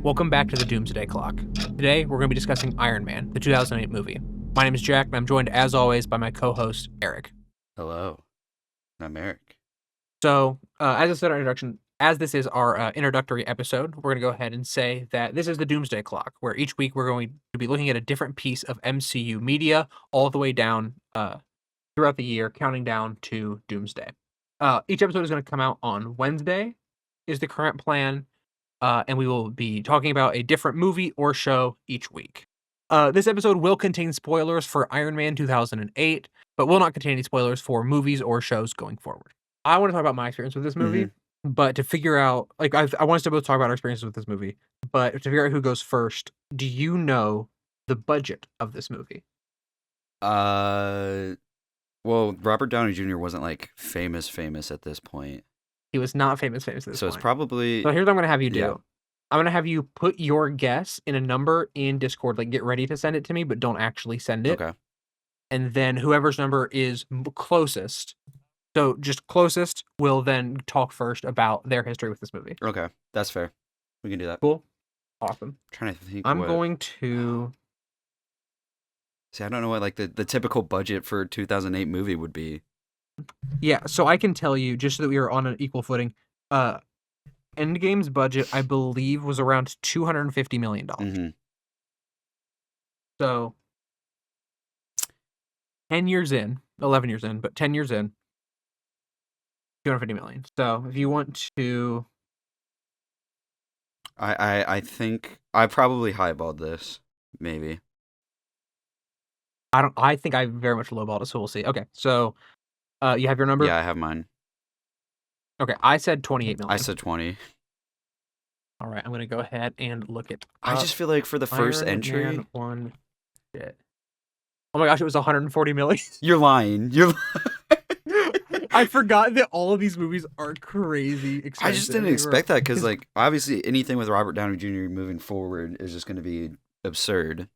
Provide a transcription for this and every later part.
Welcome back to the Doomsday Clock. Today, we're going to be discussing Iron Man, the 2008 movie. My name is Jack, and I'm joined, as always, by my co-host, Eric. Hello, I'm Eric. So, as I said in our introduction, as this is our introductory episode, we're going to go ahead and say that this is the Doomsday Clock, where each week we're going to be looking at a different piece of MCU media all the way down throughout the year, counting down to Doomsday. Each episode is going to come out on Wednesday, is the current plan. And we will be talking about a different movie or show each week. This episode will contain spoilers for Iron Man 2008, but will not contain any spoilers for movies or shows going forward. I want to talk about my experience with this movie, but to figure out, I want us to both talk about our experiences with this movie, but to figure out who goes first, do you know the budget of this movie? Well, Robert Downey Jr. wasn't like famous at this point. He was not famous at this point. So it's probably... So here's what I'm going to have you do. Yeah. I'm going to have you put your guess in a number in Discord. Like, get ready to send it to me, but don't actually send it. Okay. And then whoever's number is closest, so just closest, will then talk first about their history with this movie. Okay. That's fair. We can do that. Cool. Awesome. I'm trying to think I'm going to... See, I don't know what like the typical budget for a 2008 movie would be. Yeah, so I can tell you, just so that we are on an equal footing, Endgame's budget, I believe, was around $250 million. Mm-hmm. So, 11 years in, but 10 years in, $250 million. So, if you want to... I think I probably highballed this, maybe. I think I very much lowballed it, so we'll see. Okay, so... you have your number? Yeah, I have mine. Okay, I said 28 million. I said 20. All right, I'm going to go ahead and look it up. I just feel like for the first Iron entry... Man 1... Shit. Oh my gosh, it was 140 million. You're lying. I forgot that all of these movies are crazy expensive. I just didn't expect that because, like, obviously anything with Robert Downey Jr. moving forward is just going to be absurd.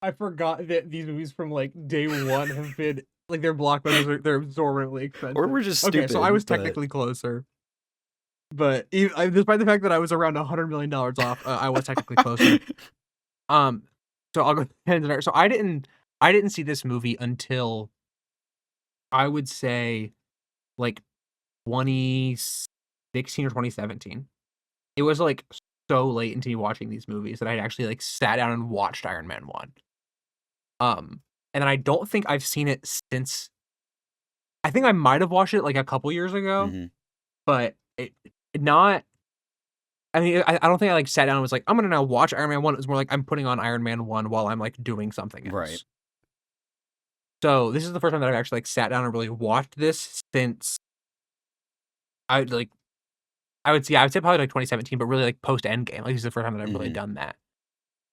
I forgot that these movies from, like, day one have been... Like, they're blockbusters, they're exorbitantly expensive. Or we're just stupid. Okay, so I was technically closer. But despite the fact that I was around $100 million off, I was technically closer. So I'll go ahead and start. So I didn't see this movie until, I would say, like, 2016 or 2017. It was, like, so late into me watching these movies that I'd actually, like, sat down and watched Iron Man 1. And then I don't think I've seen it since. I think I might have watched it like a couple years ago, but I don't think I like sat down and was like, I'm gonna now watch Iron Man 1. It was more like I'm putting on Iron Man 1 while I'm like doing something else. Right. So this is the first time that I've actually like sat down and really watched this since I would say probably like 2017, but really like post Endgame. Like this is the first time that I've really done that.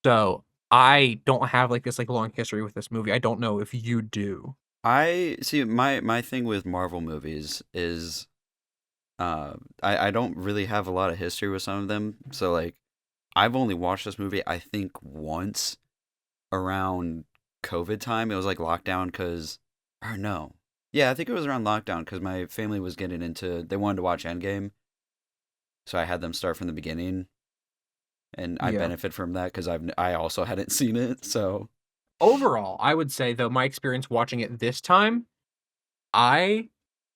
So I don't have like this like long history with this movie. I don't know if you do. I see my thing with Marvel movies is I don't really have a lot of history with some of them. So like I've only watched this movie I think once around COVID time. It was like lockdown I think it was around lockdown because my family was getting into, they wanted to watch Endgame. So I had them start from the beginning. And I benefit from that because I also hadn't seen it. So overall, I would say though my experience watching it this time, I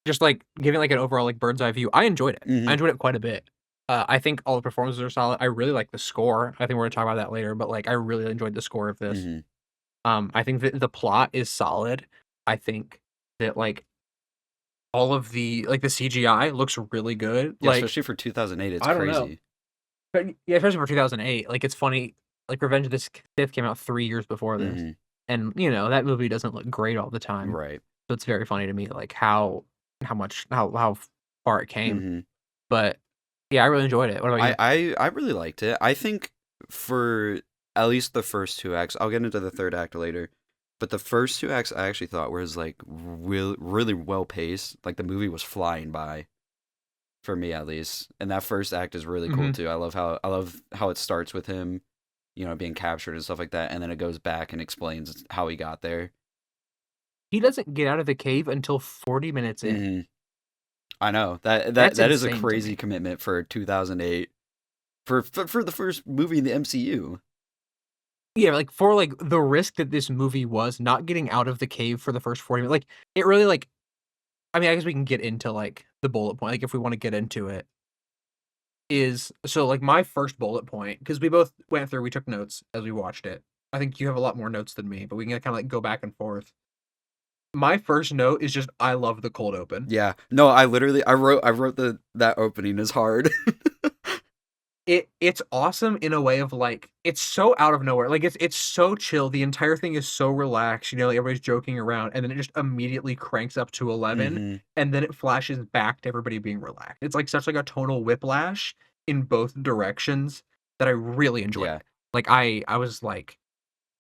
just like giving like an overall like bird's eye view. I enjoyed it. I enjoyed it quite a bit. I think all the performances are solid. I really like the score. I think we're gonna talk about that later. But like I really enjoyed the score of this. I think that the plot is solid. I think that like all of the like the CGI looks really good. Yeah, like especially for 2008, it's crazy. Know. But yeah, especially for 2008, like it's funny. Like Revenge of the Sith came out 3 years before this, and you know that movie doesn't look great all the time. Right. So it's very funny to me, like how far it came. But yeah, I really enjoyed it. What about you? I really liked it. I think for at least the first 2 acts, I'll get into the third act later. But the first 2 acts I actually thought was like really well paced. Like the movie was flying by. For me, at least, and that first act is really cool too. I love how it starts with him being captured and stuff like that, and then it goes back and explains how he got there. He doesn't get out of the cave until 40 minutes in. Mm-hmm. I know that That's that is a insane to crazy me. commitment for 2008 for the first movie in the MCU. Yeah, like for like the risk that this movie was not getting out of the cave for the first 40 minutes, like it really like I mean, I guess we can get into like the bullet point, like if we want to get into it. Is so like my first bullet point, because we both went through, we took notes as we watched it. I think you have a lot more notes than me, but we can kind of like go back and forth. My first note is just I love the cold open. Yeah, no, I wrote that opening is hard. It's awesome in a way of like it's so out of nowhere. Like it's so chill. The entire thing is so relaxed. Like everybody's joking around, and then it just immediately cranks up to 11, Mm-hmm. and then it flashes back to everybody being relaxed. It's like such like a tonal whiplash in both directions that I really enjoyed Yeah, it. Like I was like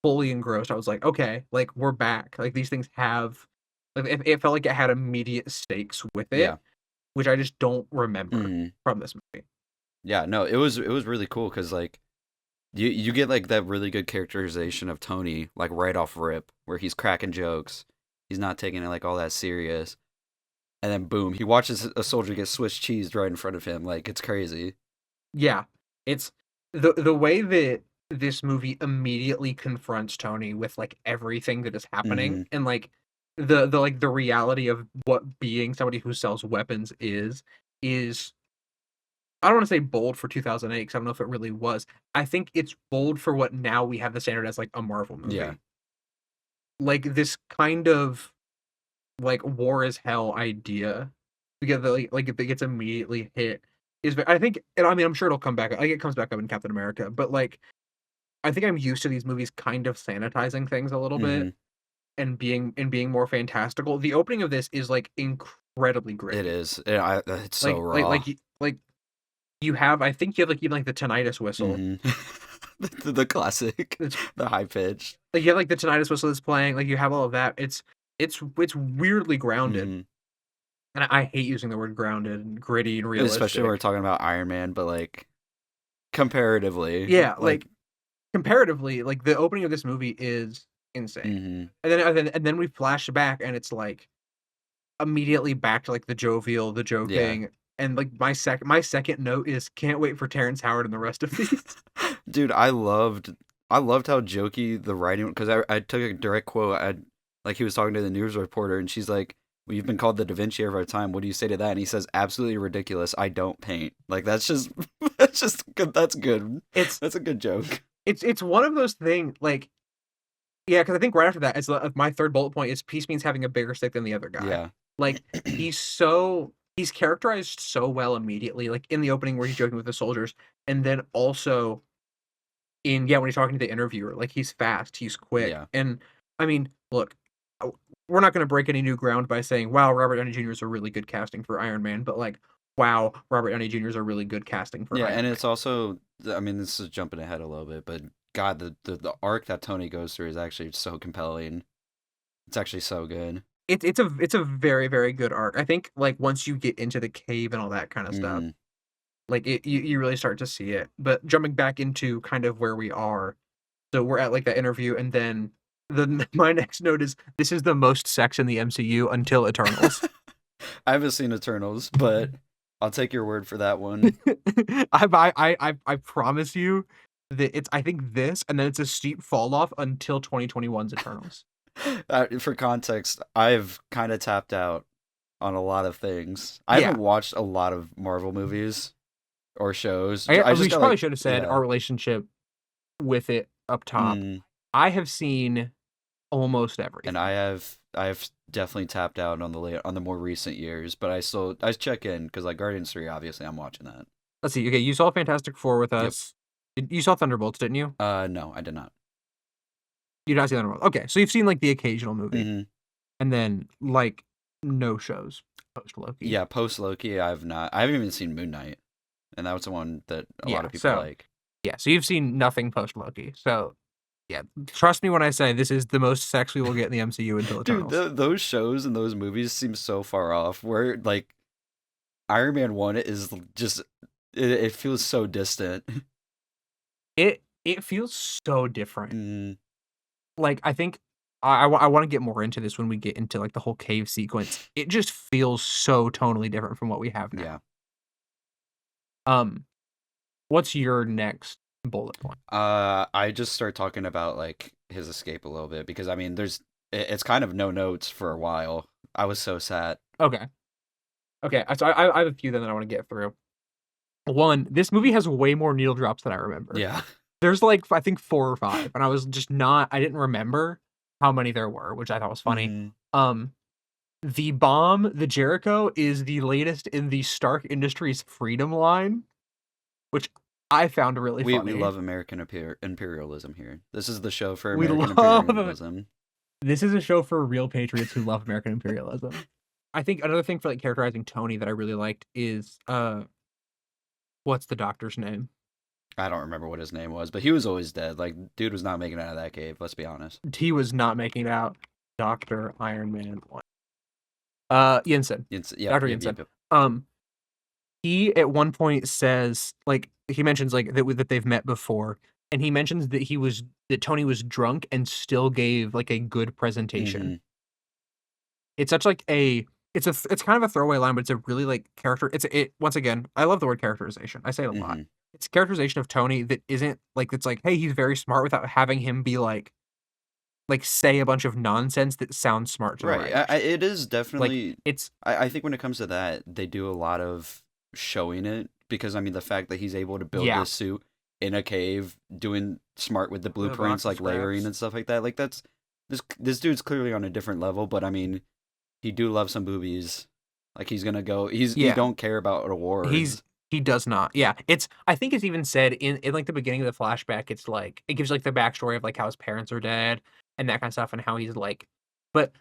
fully engrossed. I was like, okay, like we're back. Like these things have like it felt like it had immediate stakes with yeah. it, which I just don't remember Mm-hmm. from this movie. Yeah, no, it was really cool because like you get like that really good characterization of Tony like right off rip where he's cracking jokes, he's not taking it like all that serious, and then boom, he watches a soldier get Swiss cheesed right in front of him. Like it's crazy. Yeah. It's the way that this movie immediately confronts Tony with like everything that is Mm-hmm. happening and like the like the reality of what being somebody who sells weapons is I don't want to say bold for 2008 because I don't know if it really was. I think it's bold for what now we have the standard as like a Marvel Yeah, movie. Like this kind of like war is hell idea because like it gets immediately hit is I think and I mean I'm sure it'll come back. Like it comes back up in Captain America, but like I think I'm used to these movies kind of sanitizing things a little mm-hmm. bit and being more fantastical. The opening of this is like incredibly It gritty. is. It's so raw. Like you have I think you have like even like the tinnitus whistle. Mm-hmm. the classic, It's the high pitch. like you have like the tinnitus whistle that's playing. Like you have all of that. It's weirdly grounded, Mm-hmm. and I hate using the word grounded and gritty and Especially when we're realistic. talking about Iron Man, but like comparatively, Yeah, like. like comparatively, like the opening of this movie is insane. Mm-hmm. And then we flash back and it's like immediately back to like the jovial, the Yeah. joking. And like my second note is can't wait for Terrence Howard and the rest of these. Dude, I loved how jokey the writing because I took a direct quote. Like he was talking to the news reporter and she's like, "Well, you've been called the Da Vinci of our time. What do you say to that?" And he says, "Absolutely ridiculous. I don't paint." Like that's just that's just good. That's good. It's That's a good joke. it's one of those things like yeah, because I think right after that, it's my third bullet point is peace means having a bigger stick than the other guy. Yeah. Like he's characterized so well immediately, like in the opening where he's joking with the soldiers, and then also when he's talking to the interviewer, like he's fast, he's quick, Yeah. and I mean, look, we're not going to break any new ground by saying, "Wow, Robert Downey Jr. is a really good casting for Iron Man," but like, wow, Robert Downey Jr. is a really good casting for Yeah, Iron and Man. it's also I mean this is jumping ahead a little bit, but God, the arc that Tony goes through is actually so compelling. It's actually so good. It's a very very good arc. I think like once you get into the cave and all that kind of stuff, Mm-hmm. like you really start to see it. But jumping back into kind of where we are, so we're at like that interview, and then my next note is this is the most sex in the MCU until Eternals. I haven't seen Eternals, but I'll take your word for that one. I promise you that it's I think this and then it's a steep fall off until 2021's Eternals. For context, I've kind of tapped out on a lot of things. I Yeah, haven't watched a lot of Marvel movies or shows. I we just got probably like, should have said yeah. our relationship with it up top. Mm, I have seen almost and everything. I've definitely tapped out on the more recent years, but I check in because like Guardians 3, obviously I'm watching that. Let's see. Okay, you saw Fantastic Four with Yep. us. You saw Thunderbolts, didn't you? No, I did not. You did not see Thunderbolts. Okay, so you've seen like the occasional movie, Mm-hmm. and then like no shows post Loki. Yeah, post Loki, I've not. I haven't even seen Moon Knight, and that was the one that a lot Yeah, of people so like. yeah, so you've seen nothing post Loki. So yeah, trust me when I say this is the most sex we will get in the MCU until Dude, Eternals. those shows and those movies seem so far off. Where like Iron Man 1 is just it feels so distant. It It feels so different. Mm, Like, I think I wanna get more into this when we get into, like, the whole cave sequence. It just feels so tonally different from what we have yeah. now. Um, what's your next bullet point? I just start talking about like his escape a little bit because I mean, it's kind of no notes for a while. I was so sad. Okay. Okay, so I have a few then that I wanna get through. 1, this movie has way more needle drops than I remember. Yeah. There's, like, I think 4 or 5, and I was just not I didn't remember how many there were, which I thought was funny. Hmm. Um, the bomb, the Jericho, is the latest in the Stark Industries Freedom line, which I found really We funny. love American imperialism here. This is the show for We American love imperialism. this is a show for real patriots who love American imperialism. I think another thing for, like, characterizing Tony that I really liked is, what's the doctor's name? I don't remember what his name was, but he was always dead. Like, dude was not making it out of that cave. Let's be honest. He was not making it out. Doctor Iron Man 1. Yinsen. Yep, Dr. yep, Yinsen. yep, yep. He at one point says, like, he mentions, like, that they've met before, and he mentions that Tony was drunk and still gave, like, a good presentation. Hmm. It's such, like, it's kind of a throwaway line, but it's a really, like, once again, I love the word characterization. I say it a lot. Hmm. It's characterization of Tony that isn't, like, it's like, "Hey, he's very smart," without having him be, like, say a bunch of nonsense that sounds smart to the Right. writers. It is Like, definitely. it's I think when it comes to that, they do a lot of showing it because I mean the fact that he's able to build yeah. this suit in a cave, doing smart with the The blueprints, box of like layering scraps. and stuff like that. Like that's this dude's clearly on a different level. But I mean, he do love some boobies. Like he's gonna go. He Yeah. don't care about awards. He does not. Yeah, I think it's even said in, like, the beginning of the flashback, it's, like it gives, like, the backstory of, like, how his parents are dead and that kind of stuff and how he's, like but,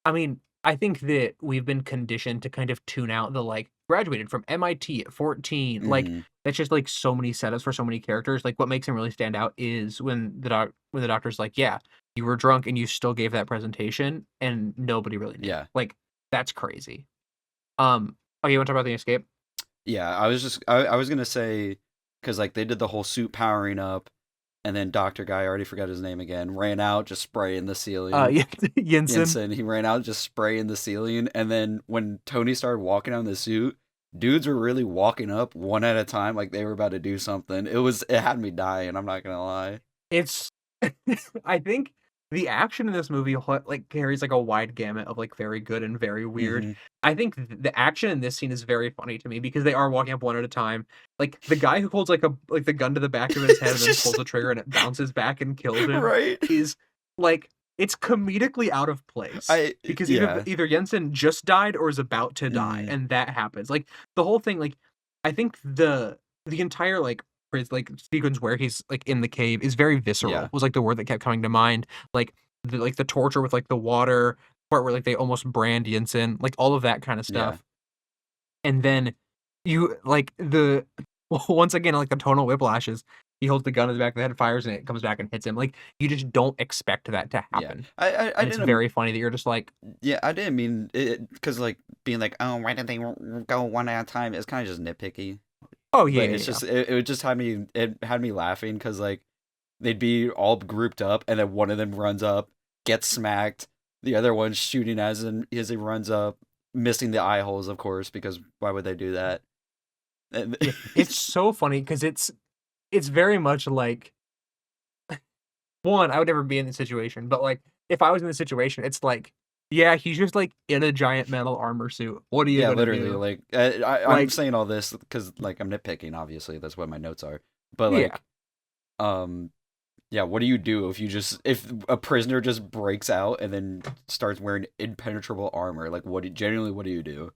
I mean, I think that we've been conditioned to kind of tune out the, like, graduated from MIT at 14, like, Hmm. that's just, like, so many setups for so many characters, like, what makes him really stand out is when the doctor's like, "Yeah, you were drunk and you still gave that presentation, and nobody really knew." Yeah. Like, that's crazy. Oh, you wanna talk about the escape? Yeah. I was gonna say because like they did the whole suit powering up, and then Doctor Guy, I already forgot his name again, ran out just spraying the ceiling. Yeah, Yinsen. Yinsen, he ran out just spraying the ceiling, and then when Tony started walking down the suit, dudes were really walking up one at a time like they were about to do something. It had me dying, I'm not gonna lie. It's I think the action in this movie like carries like a wide gamut of like very good and very weird. Hmm. I think the action in this scene is very funny to me because they are walking up one at a time. Like the guy who holds like the gun to the back of his head and It's then just pulls the trigger and it bounces back and kills him right. is like it's comedically out of place I because yeah. either Jensen just died or is about to die Hmm. and that happens. Like the whole thing like I think the entire like sequence where he's like in the cave is very Yeah. visceral was like the word that kept coming to mind. Like the torture with like the water part where like they almost brand Yinsen, like all of that kind of Yeah. stuff. And then you like the once again like the tonal whiplashes. He holds the gun in the back of the head, fires, and it comes back and hits him. Like you just don't expect that to Yeah. happen, I and it's didn't very funny that you're just like, yeah, I didn't mean it because like being like, oh, why did they go one at a time? It's kind of just nitpicky. oh yeah, But yeah, it's yeah. just it just had me laughing because like they'd be all grouped up and then one of them runs up, gets smacked, the other one's shooting as he runs up, missing the eye holes, of course, because why would they do that? And Yeah. It's so funny because it's very much like one, I would never be in this situation, but like if I was in the situation, it's like, yeah, he's just like in a giant metal armor suit. What are you yeah, gonna literally, do? like I'm Like, saying all this because like I'm nitpicking, obviously, that's what my notes are. But yeah. like, um, yeah, what do you do if a prisoner just breaks out and then starts wearing impenetrable armor? Like, what do you do?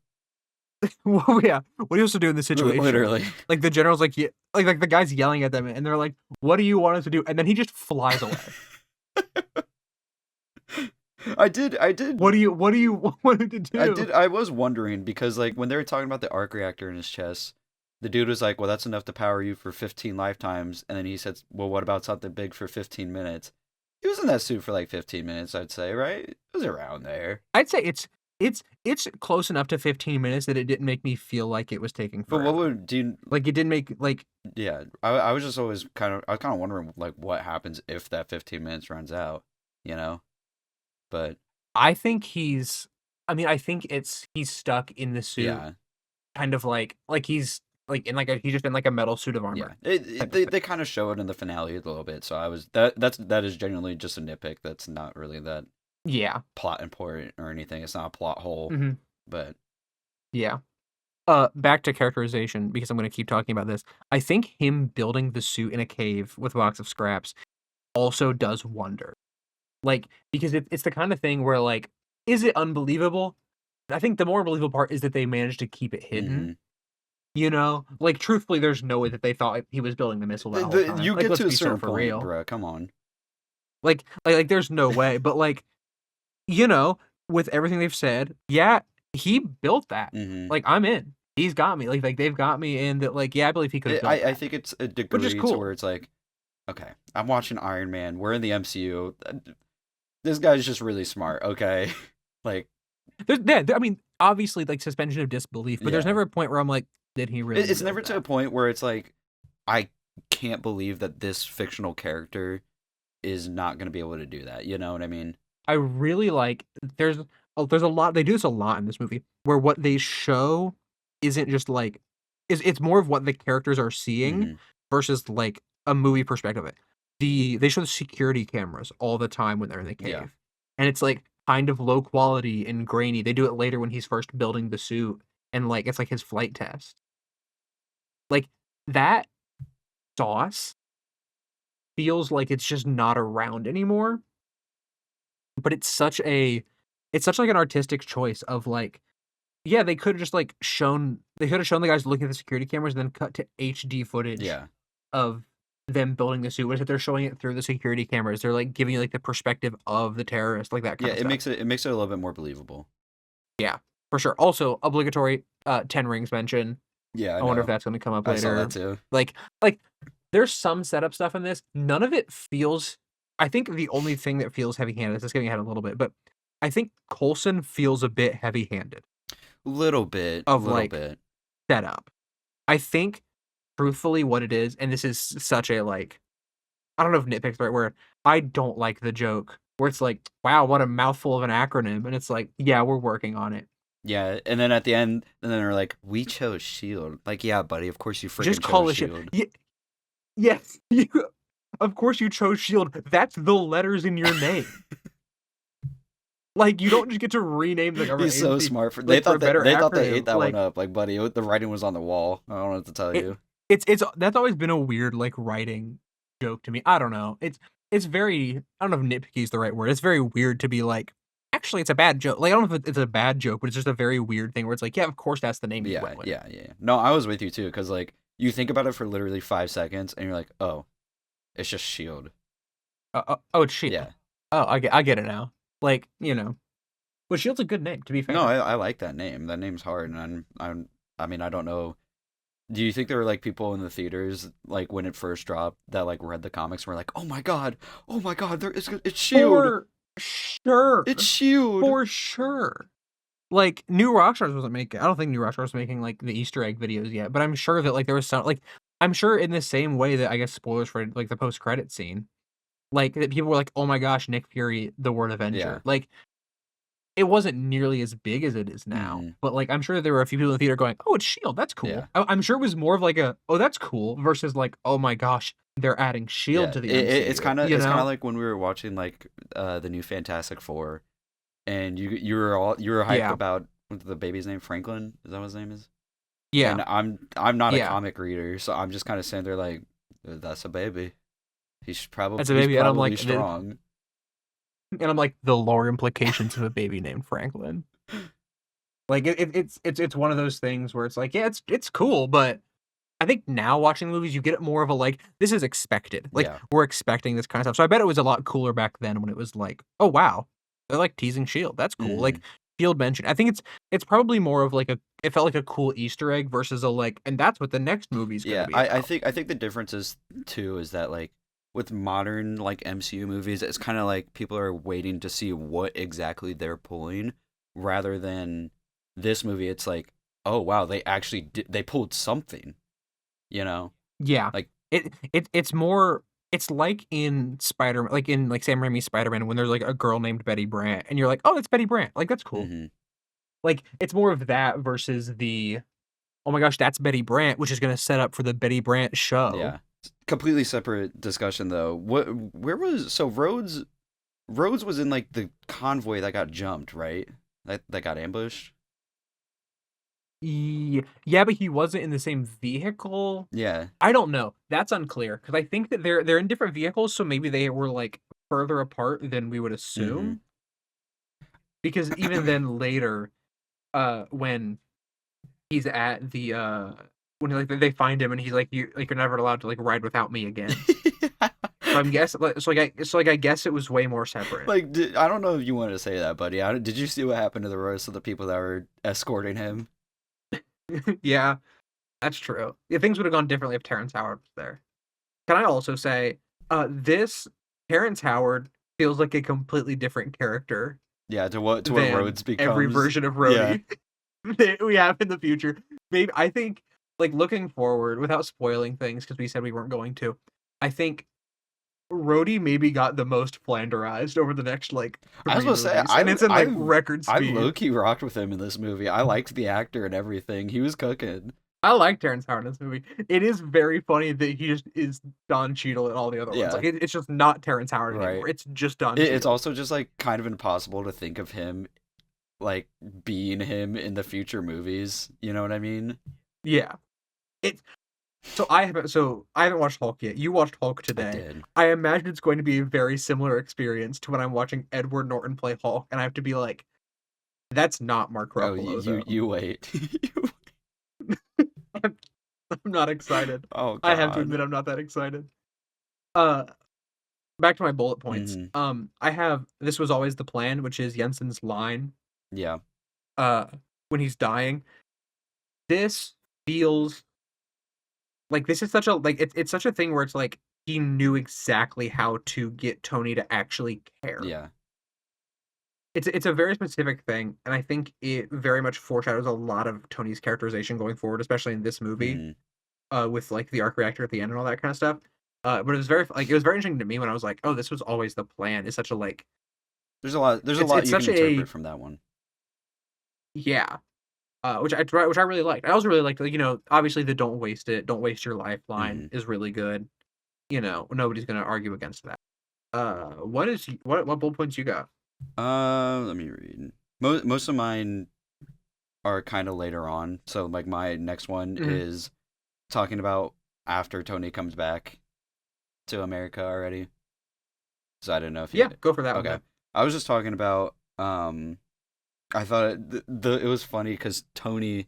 Well, yeah. What are you supposed to do in this situation? Literally. Like the general's like, yeah, like the guy's yelling at them, and they're like, "What do you want us to do?" And then he just flies away. I did What do you want him to do? I was wondering because like when they were talking about the arc reactor in his chest, the dude was like, "Well, that's enough to power you for 15 lifetimes." And then he said, "Well, what about something big for 15 minutes?" He was in that suit for like 15 minutes, I'd say, right? It was around there. I'd say it's It's close enough to 15 minutes that it didn't make me feel like it was taking But what forever. would do you, Like, it didn't make, like, yeah, I was just always I was kind of wondering like what happens if that 15 minutes runs out, you know? But I think I mean, I think he's stuck in the suit, yeah, kind of like he's, like, in, like, he's just in, like, a metal suit of yeah. armor type of They thing. kind of show it in the finale a little bit, so I was that is genuinely just a nitpick. That's not really that Yeah. plot important or anything. It's not a plot hole, Mhm. but Yeah. Back to characterization, because I'm gonna keep talking about this. I think him building the suit in a cave with a box of scraps also does wonder. Like, because it's the kind of thing where, like, is it unbelievable? I think the more unbelievable part is that they managed to keep it hidden, mm-hmm. you know? Like, truthfully, there's no way that they thought he was building the missile that whole time. You Like, get let's to a be so certain for point, real. bruh. Come on. There's no way, but, like, you know, with everything they've said, yeah, he built that. Mm-hmm. Like, I'm in. He's got me. Like, they've got me in that, like, yeah, I believe he could have built I that, think it's a which is degree to where cool. it's like, okay, I'm watching Iron Man. We're in the MCU. This guy's just really smart. Okay, like I mean, obviously, like, suspension of disbelief, but there's yeah, never a point where I'm like, did he really it's build never to a that? point where it's like I can't believe that this fictional character is not going to be able to do that. You know what I mean? I really like there's a lot they do this a lot in this movie where what they show isn't just like it's more of what the characters are seeing Mm-hmm. versus like a movie perspective of it. They show the security cameras all the time when they're in the Yeah, cave. And it's like kind of low quality and grainy. They do it later when he's first building the suit and like it's like his flight test. Like that sauce feels like it's just not around anymore, but it's such like an artistic choice of like yeah, they could have shown the guys looking at the security cameras and then cut to HD footage yeah, of them building the suit. What is it? They're showing it through the security cameras. They're like giving you like the perspective of the terrorist, like that yeah. kind of stuff. It makes it a little bit more believable. Yeah, for sure. Also, obligatory 10 rings mention. Yeah, I I wonder if know. that's going to come up I saw that later. too. Like like there's some setup stuff in this. None of it feels I think the only thing that feels heavy-handed is just getting ahead a little bit, but I think Coulson feels a bit heavy-handed of Little like bit. setup. I think truthfully what it is, and this is such a like I don't know if nitpick's the right word. I don't like the joke where it's like, wow, what a mouthful of an acronym. And it's like, yeah, we're working on it. Yeah, and then at the end, and then they're like, "We chose Shield." Like, yeah, buddy, of course you Just freaking call chose it shit. Shield. Yes, of course you chose Shield. That's the letters in your name. Like you don't just get to rename the government He's so agency smart for like for a better they thought they ate acronym. that one Like up. Like, buddy, the writing was on the wall. I don't know what to tell it you. it's that's always been a weird like writing joke to me. I don't know. It's very I don't know if nitpicky is the right word. It's very weird to be like, actually it's a bad joke. Like I don't know if it's a bad joke, but it's just a very weird thing where it's like, yeah, of course that's the name you Yeah, went with. yeah, yeah. No, I was with you too, because like you think about it for literally 5 seconds, and you're like, oh, it's just Shield. Oh, it's Yeah. Shield. Oh, I get it now. Like, you know. But Shield's a good name, to be No, fair. I like that name. That name's hard, and I mean, I don't know. Do you think there were like people in the theaters like when it first dropped that like read the comics and were like, oh my god, it's Shield, For sure. it's Shield. For sure. Like New Rockstars wasn't making I don't think New Rockstars was making like the Easter egg videos yet, but I'm sure that like there was some like I'm sure in the same way that I guess spoilers for like the post credit scene, like that people were like, "Oh my gosh, Nick Fury, the word Yeah. Avenger." Like it wasn't nearly as big as it is now, Mm-hmm. but like I'm sure there were a few people in the theater going, "Oh, it's Shield. That's Yeah. cool." I'm sure it was more of like a, "Oh, that's cool," versus like, "Oh my gosh, they're adding Shield Yeah. to the MCU." You It's kind of know? like when we were watching like the new Fantastic Four, and you were hyped Yeah. about what's the baby's name, Franklin. Is that what his name is? And Yeah. I'm not a Yeah. comic reader, so I'm just kind of sitting there like, that's a baby. As a He's baby, and probably strong. I'm like the lore implications of a baby named Franklin. Like it's one of those things where it's like, yeah, it's cool, but I think now watching the movies, you get it more of a like, this is expected. Like Yeah. we're expecting this kind of stuff. So I bet it was a lot cooler back then when it was like, oh wow, they're like teasing Shield. That's cool. Mm-hmm. Like Shield mentioned. I think it's probably more of like a it felt like a cool Easter egg versus a like, and that's what the next movie's gonna Yeah, be about. I think the difference is too is that like with modern like MCU movies, it's kind of like people are waiting to see what exactly they're pulling, rather than this movie. It's like, oh wow, they actually they pulled something, you know, Yeah. like It's more, it's like in Spider, like in like Sam Raimi's Spider-Man when there's like a girl named Betty Brant and you're like, "Oh, that's Betty Brant." Like that's cool. hmm Like it's more of that versus the, "Oh my gosh, that's Betty Brant," which is going to set up for the Betty Brant show. yeah. Completely separate discussion though. Where was so Rhodes was in like the convoy that got jumped, right? That got ambushed. Yeah, but he wasn't in the same vehicle. Yeah. I don't know. That's unclear because I think that they're in different vehicles, so maybe they were like further apart than we would hmm assume. Because even then later, when he's at the when like they find him and he's like, you're never allowed to like ride without me again. So I'm guessing like I guess it was way more separate. Like, I don't know if you wanted to say that, buddy. Did you see what happened to the rest of the people that were escorting him? Yeah, that's true. Yeah, things would have gone differently if Terrence Howard was there. Can I also say, this Terrence Howard feels like a completely different character Yeah, to what than Rhodes every becomes. version of Yeah. Rhodey that we have in the future. Maybe I think, like looking forward, without spoiling things, because we said we weren't going to, I think Rhodey maybe got the most flanderized over the next like I was three gonna say movies, and it's in like record I speed. low key rocked with him in this movie. I liked the actor and everything. He was cooking. I like Terrence Howard in this movie. It is very funny that he just is Don Cheadle in all the other ones. Yeah. Like it's just not Terrence Howard Right. anymore. It's just Don It's Cheadle. also just like kind of impossible to think of him like being him in the future movies. You know what I mean? Yeah. It so I haven't watched Hulk yet. You watched Hulk I today. did. I imagine it's going to be a very similar experience to when I'm watching Edward Norton play Hulk, and I have to be like, that's not Mark Oh, Ruffalo though. you wait. I'm, I'm not excited. Oh I have to God. admit I'm not that excited. Uh Back to my bullet points. hmm I have this was always the plan, which is Jensen's line Yeah. uh when he's dying. This feels like this is such a like it's such a thing where it's like he knew exactly how to get Tony to actually care. Yeah. It's a very specific thing, and I think it very much foreshadows a lot of Tony's characterization going forward, especially in this movie, hmm with like the arc reactor at the end and all that kind of stuff. But it was very interesting to me when I was like, oh, this was always the plan. It's such a like There's a lot it's you can such a interpret from that one. yeah. Which I really liked. I also really liked, like, obviously the don't waste it, don't waste your lifeline hmm is really good. Nobody's gonna argue against that. What bullet points you got? Let me read. Most of mine are kind of later on. So like my next one Mhm. is talking about after Tony comes back to America already. So I didn't know if you Yeah, go for that one okay. then. I was just talking about I thought it was funny because Tony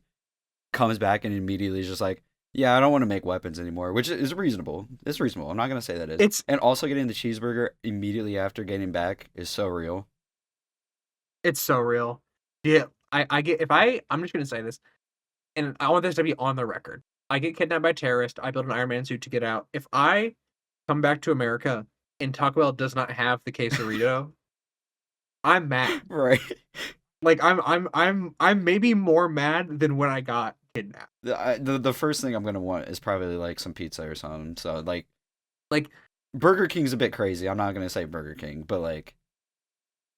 comes back and immediately is just like, yeah, I don't want to make weapons anymore, which is reasonable. It's reasonable. I'm not gonna say that is. It's And also getting the cheeseburger immediately after getting back is so real. it's so real. Yeah, I get if I'm just gonna say this, and I want this to be on the record. I get kidnapped by terrorists. I build an Iron Man suit to get out. If I come back to America and Taco Bell does not have the quesarito, I'm mad. Right. Like I'm maybe more mad than when I got kidnapped. The first thing I'm gonna want is probably like some pizza or something. So Like Burger King's a bit crazy. I'm not gonna say Burger King, but like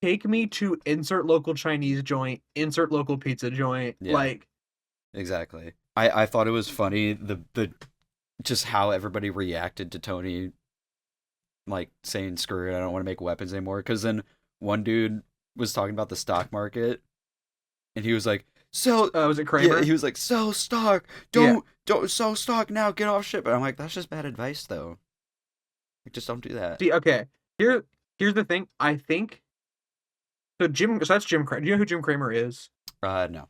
take me to insert local Chinese joint, insert local pizza joint. yeah, Like exactly. I thought it was funny the just how everybody reacted to Tony like saying screw it, I don't want to make weapons anymore. Because then one dude was talking about the stock market, and he was like, "So was it yeah," Kramer? he was like, "Sell stock, Yeah. don't sell stock now, get off ship." And I'm like, that's just bad advice though. Like, just don't do that. See, okay. Here's the thing. I think so that's Jim Cramer. Do you know who Jim Cramer is? No.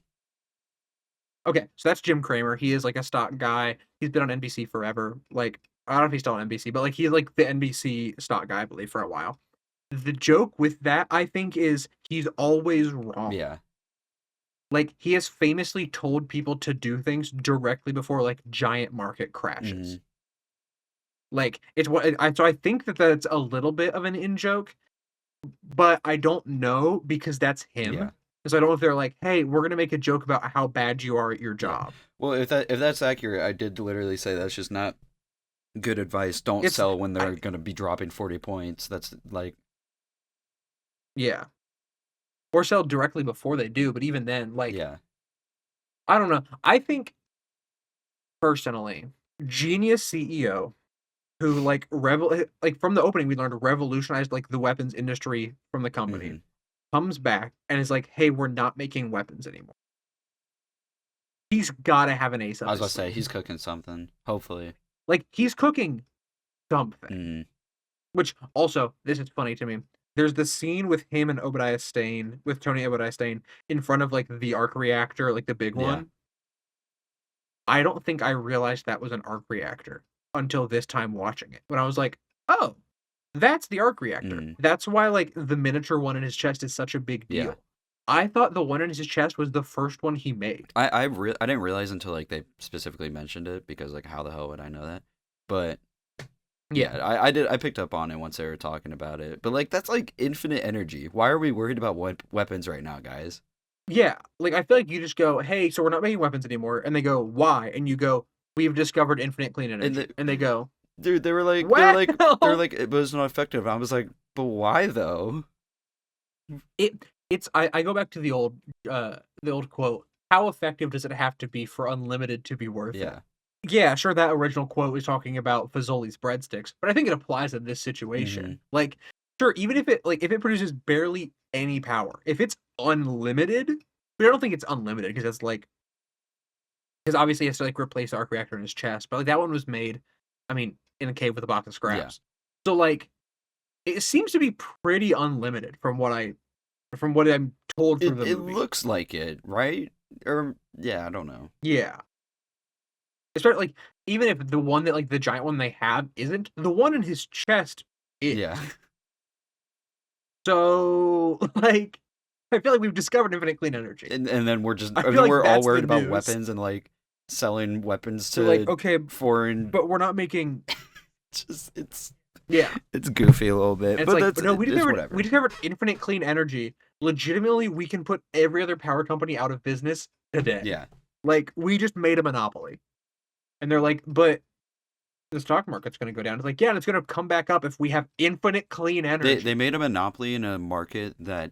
Okay, so that's Jim Cramer. He is like a stock guy. He's been on NBC forever. Like, I don't know if he's still on NBC, but like he's like the NBC stock guy, I believe, for a while. The joke with that, I think, is he's always wrong. Yeah. Like, he has famously told people to do things directly before like giant market crashes. Mhm. Like, it's so I think that that's a little bit of an in joke, but I don't know because that's him. Yeah. So I don't know if they're like, hey, we're gonna make a joke about how bad you are at your Yeah. job. Well, if that's accurate, I did literally say that's just not good advice. Don't It's sell when I they're gonna be dropping 40 points. That's like, yeah. Or sell directly before they do, but even then, like, yeah. I don't know. I think personally, genius CEO who like from the opening we learned revolutionized like the weapons industry from the company Hmm. comes back and is like, hey, we're not making weapons anymore. He's gotta have an ace I up was his about to say sleeve. he's cooking something. Hopefully. Like he's cooking something. Hmm. Which also, this is funny to me. There's the scene with him and Tony Obadiah Stane, in front of like the arc reactor, like the big Yeah. one. I don't think I realized that was an arc reactor until this time watching it. When I was like, oh, that's the arc reactor. Hmm. That's why like the miniature one in his chest is such a big Yeah. deal. I thought the one in his chest was the first one he made. I didn't realize until like they specifically mentioned it because like how the hell would I know that? But Yeah. yeah, I picked up on it once they were talking about it. But like that's like infinite energy. Why are we worried about weapons right now, guys? Yeah. Like I feel like you just go, hey, so we're not making weapons anymore. And they go, why? And you go, we've discovered infinite clean And energy. And they go, dude, well, they were like it was not effective. I was like, but why though? I go back to the old quote. How effective does it have to be for unlimited to be worth it? Yeah. Yeah, sure, that original quote was talking about Fazoli's breadsticks, but I think it applies in this Hmm. situation. Like, sure, even if it produces barely any power, if it's unlimited, but I don't think it's unlimited because it's like because obviously he has to like replace the arc reactor in his chest, but like that one was made, I mean, in a cave with a box of Yeah. scraps. So like it seems to be pretty unlimited from what I'm told through the It movie. looks like it, right? Or yeah, I don't know. Yeah. Especially like even if the one that like the giant one they have isn't, the one in his chest is. Yeah. So like I feel like we've discovered infinite clean energy. And then I and feel then like we're all that's the worried about news. weapons and like selling weapons We're like, to okay, foreign. but we're not making Just yeah. it's goofy a little And bit, it's but like, that's but no, it's whatever. we discovered infinite clean energy. Legitimately, we can put every other power company out of business today. Yeah, Like we just made a monopoly. And they're like, but the stock market's going to go down. It's like, yeah, and it's going to come back up if we have infinite clean they energy. made a monopoly in a market that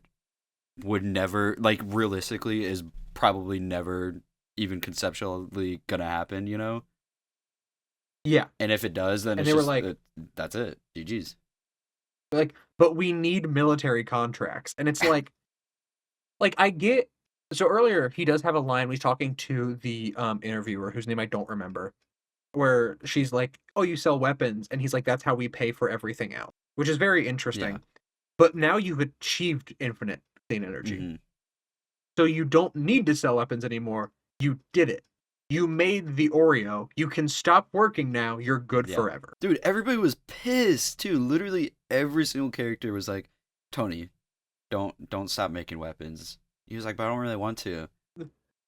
would never like realistically is probably never even conceptually gonna happen, you know. Yeah, And if it does, then and it's they were just that's it. GG's. like, but we need military contracts, and it's like I get. So earlier, he does have a line when he's talking to the interviewer, whose name I don't remember, where she's like, "Oh, you sell weapons," and he's like, "That's how we pay for everything else," which is very Yeah. interesting. But now you've achieved infinite clean energy. Hmm. So you don't need to sell weapons anymore. You did it. You made the Oreo. You can stop working now. You're good Yeah. forever. Dude, everybody was pissed too. Literally every single character was like, Tony, don't stop making weapons. He was like, but I don't really want to.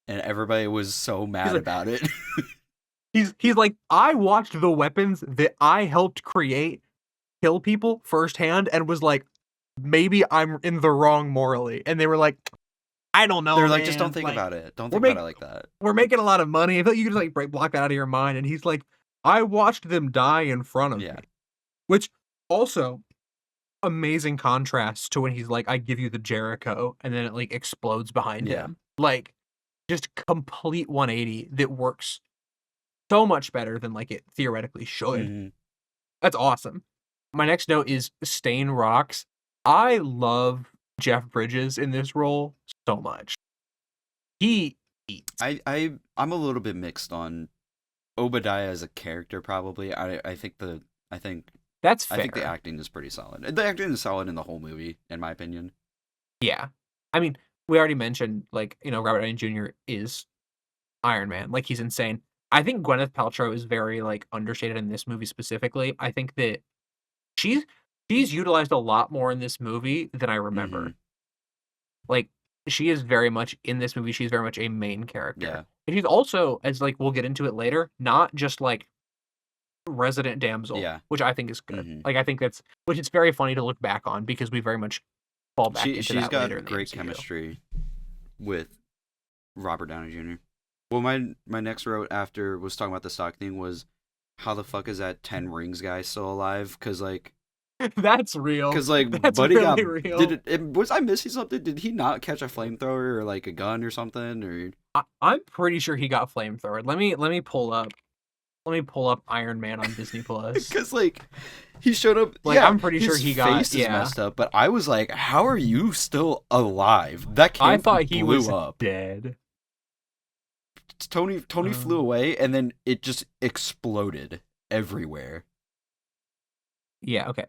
And everybody was so He's mad like, about it. he's like, I watched the weapons that I helped create kill people firsthand and was like, maybe I'm in the wrong morally. And they were like, I don't know, They're like, just don't man. think Like, about it. Don't we're think about it make like that. we're making a lot of money. I feel like you can just like block that out of your mind. And he's like, I watched them die in front of Yeah. me. Which also amazing contrast to when he's like, I give you the Jericho, and then it like explodes behind Yeah. him. Like just complete 180 that works so much better than like it theoretically should. Hmm. That's awesome. My next note is Stain rocks. I love Jeff Bridges in this role so much. He eats. I'm a little bit mixed on Obadiah as a character. Probably. I think That's I think the fair. acting is pretty solid. The acting is solid in the whole movie, in my opinion. Yeah. I mean, we already mentioned like, Robert Downey Jr. is Iron Man. Like he's insane. I think Gwyneth Paltrow is very like understated in this movie specifically. I think that she's she's utilized a lot more in this movie than I Hmm. remember. Like she is very much in this movie. She's very much a main character. Yeah. And she's also, as like we'll get into it later, not just like resident damsel, Yeah. which I think is good. Hmm. Like I think that's which it's very funny to look back on because we very much fall back into She's that later got in the great MCU. chemistry. with Robert Downey Jr. Well, my next note after was talking about the stock thing was how the fuck is that 10 Rings guy still alive? That's real. Cause like That's Buddy really got real. was I missing something? Did he not catch a flamethrower or like a gun or something? Or I'm pretty sure he got flamethrowered. Let me pull up Iron Man on Disney Plus. because like he showed up, Like yeah, I'm pretty sure his he got face is messed up, but I was like, how are you still alive? That I cave thought he blew was up. dead. Tony flew away and then it just exploded everywhere. Yeah, okay.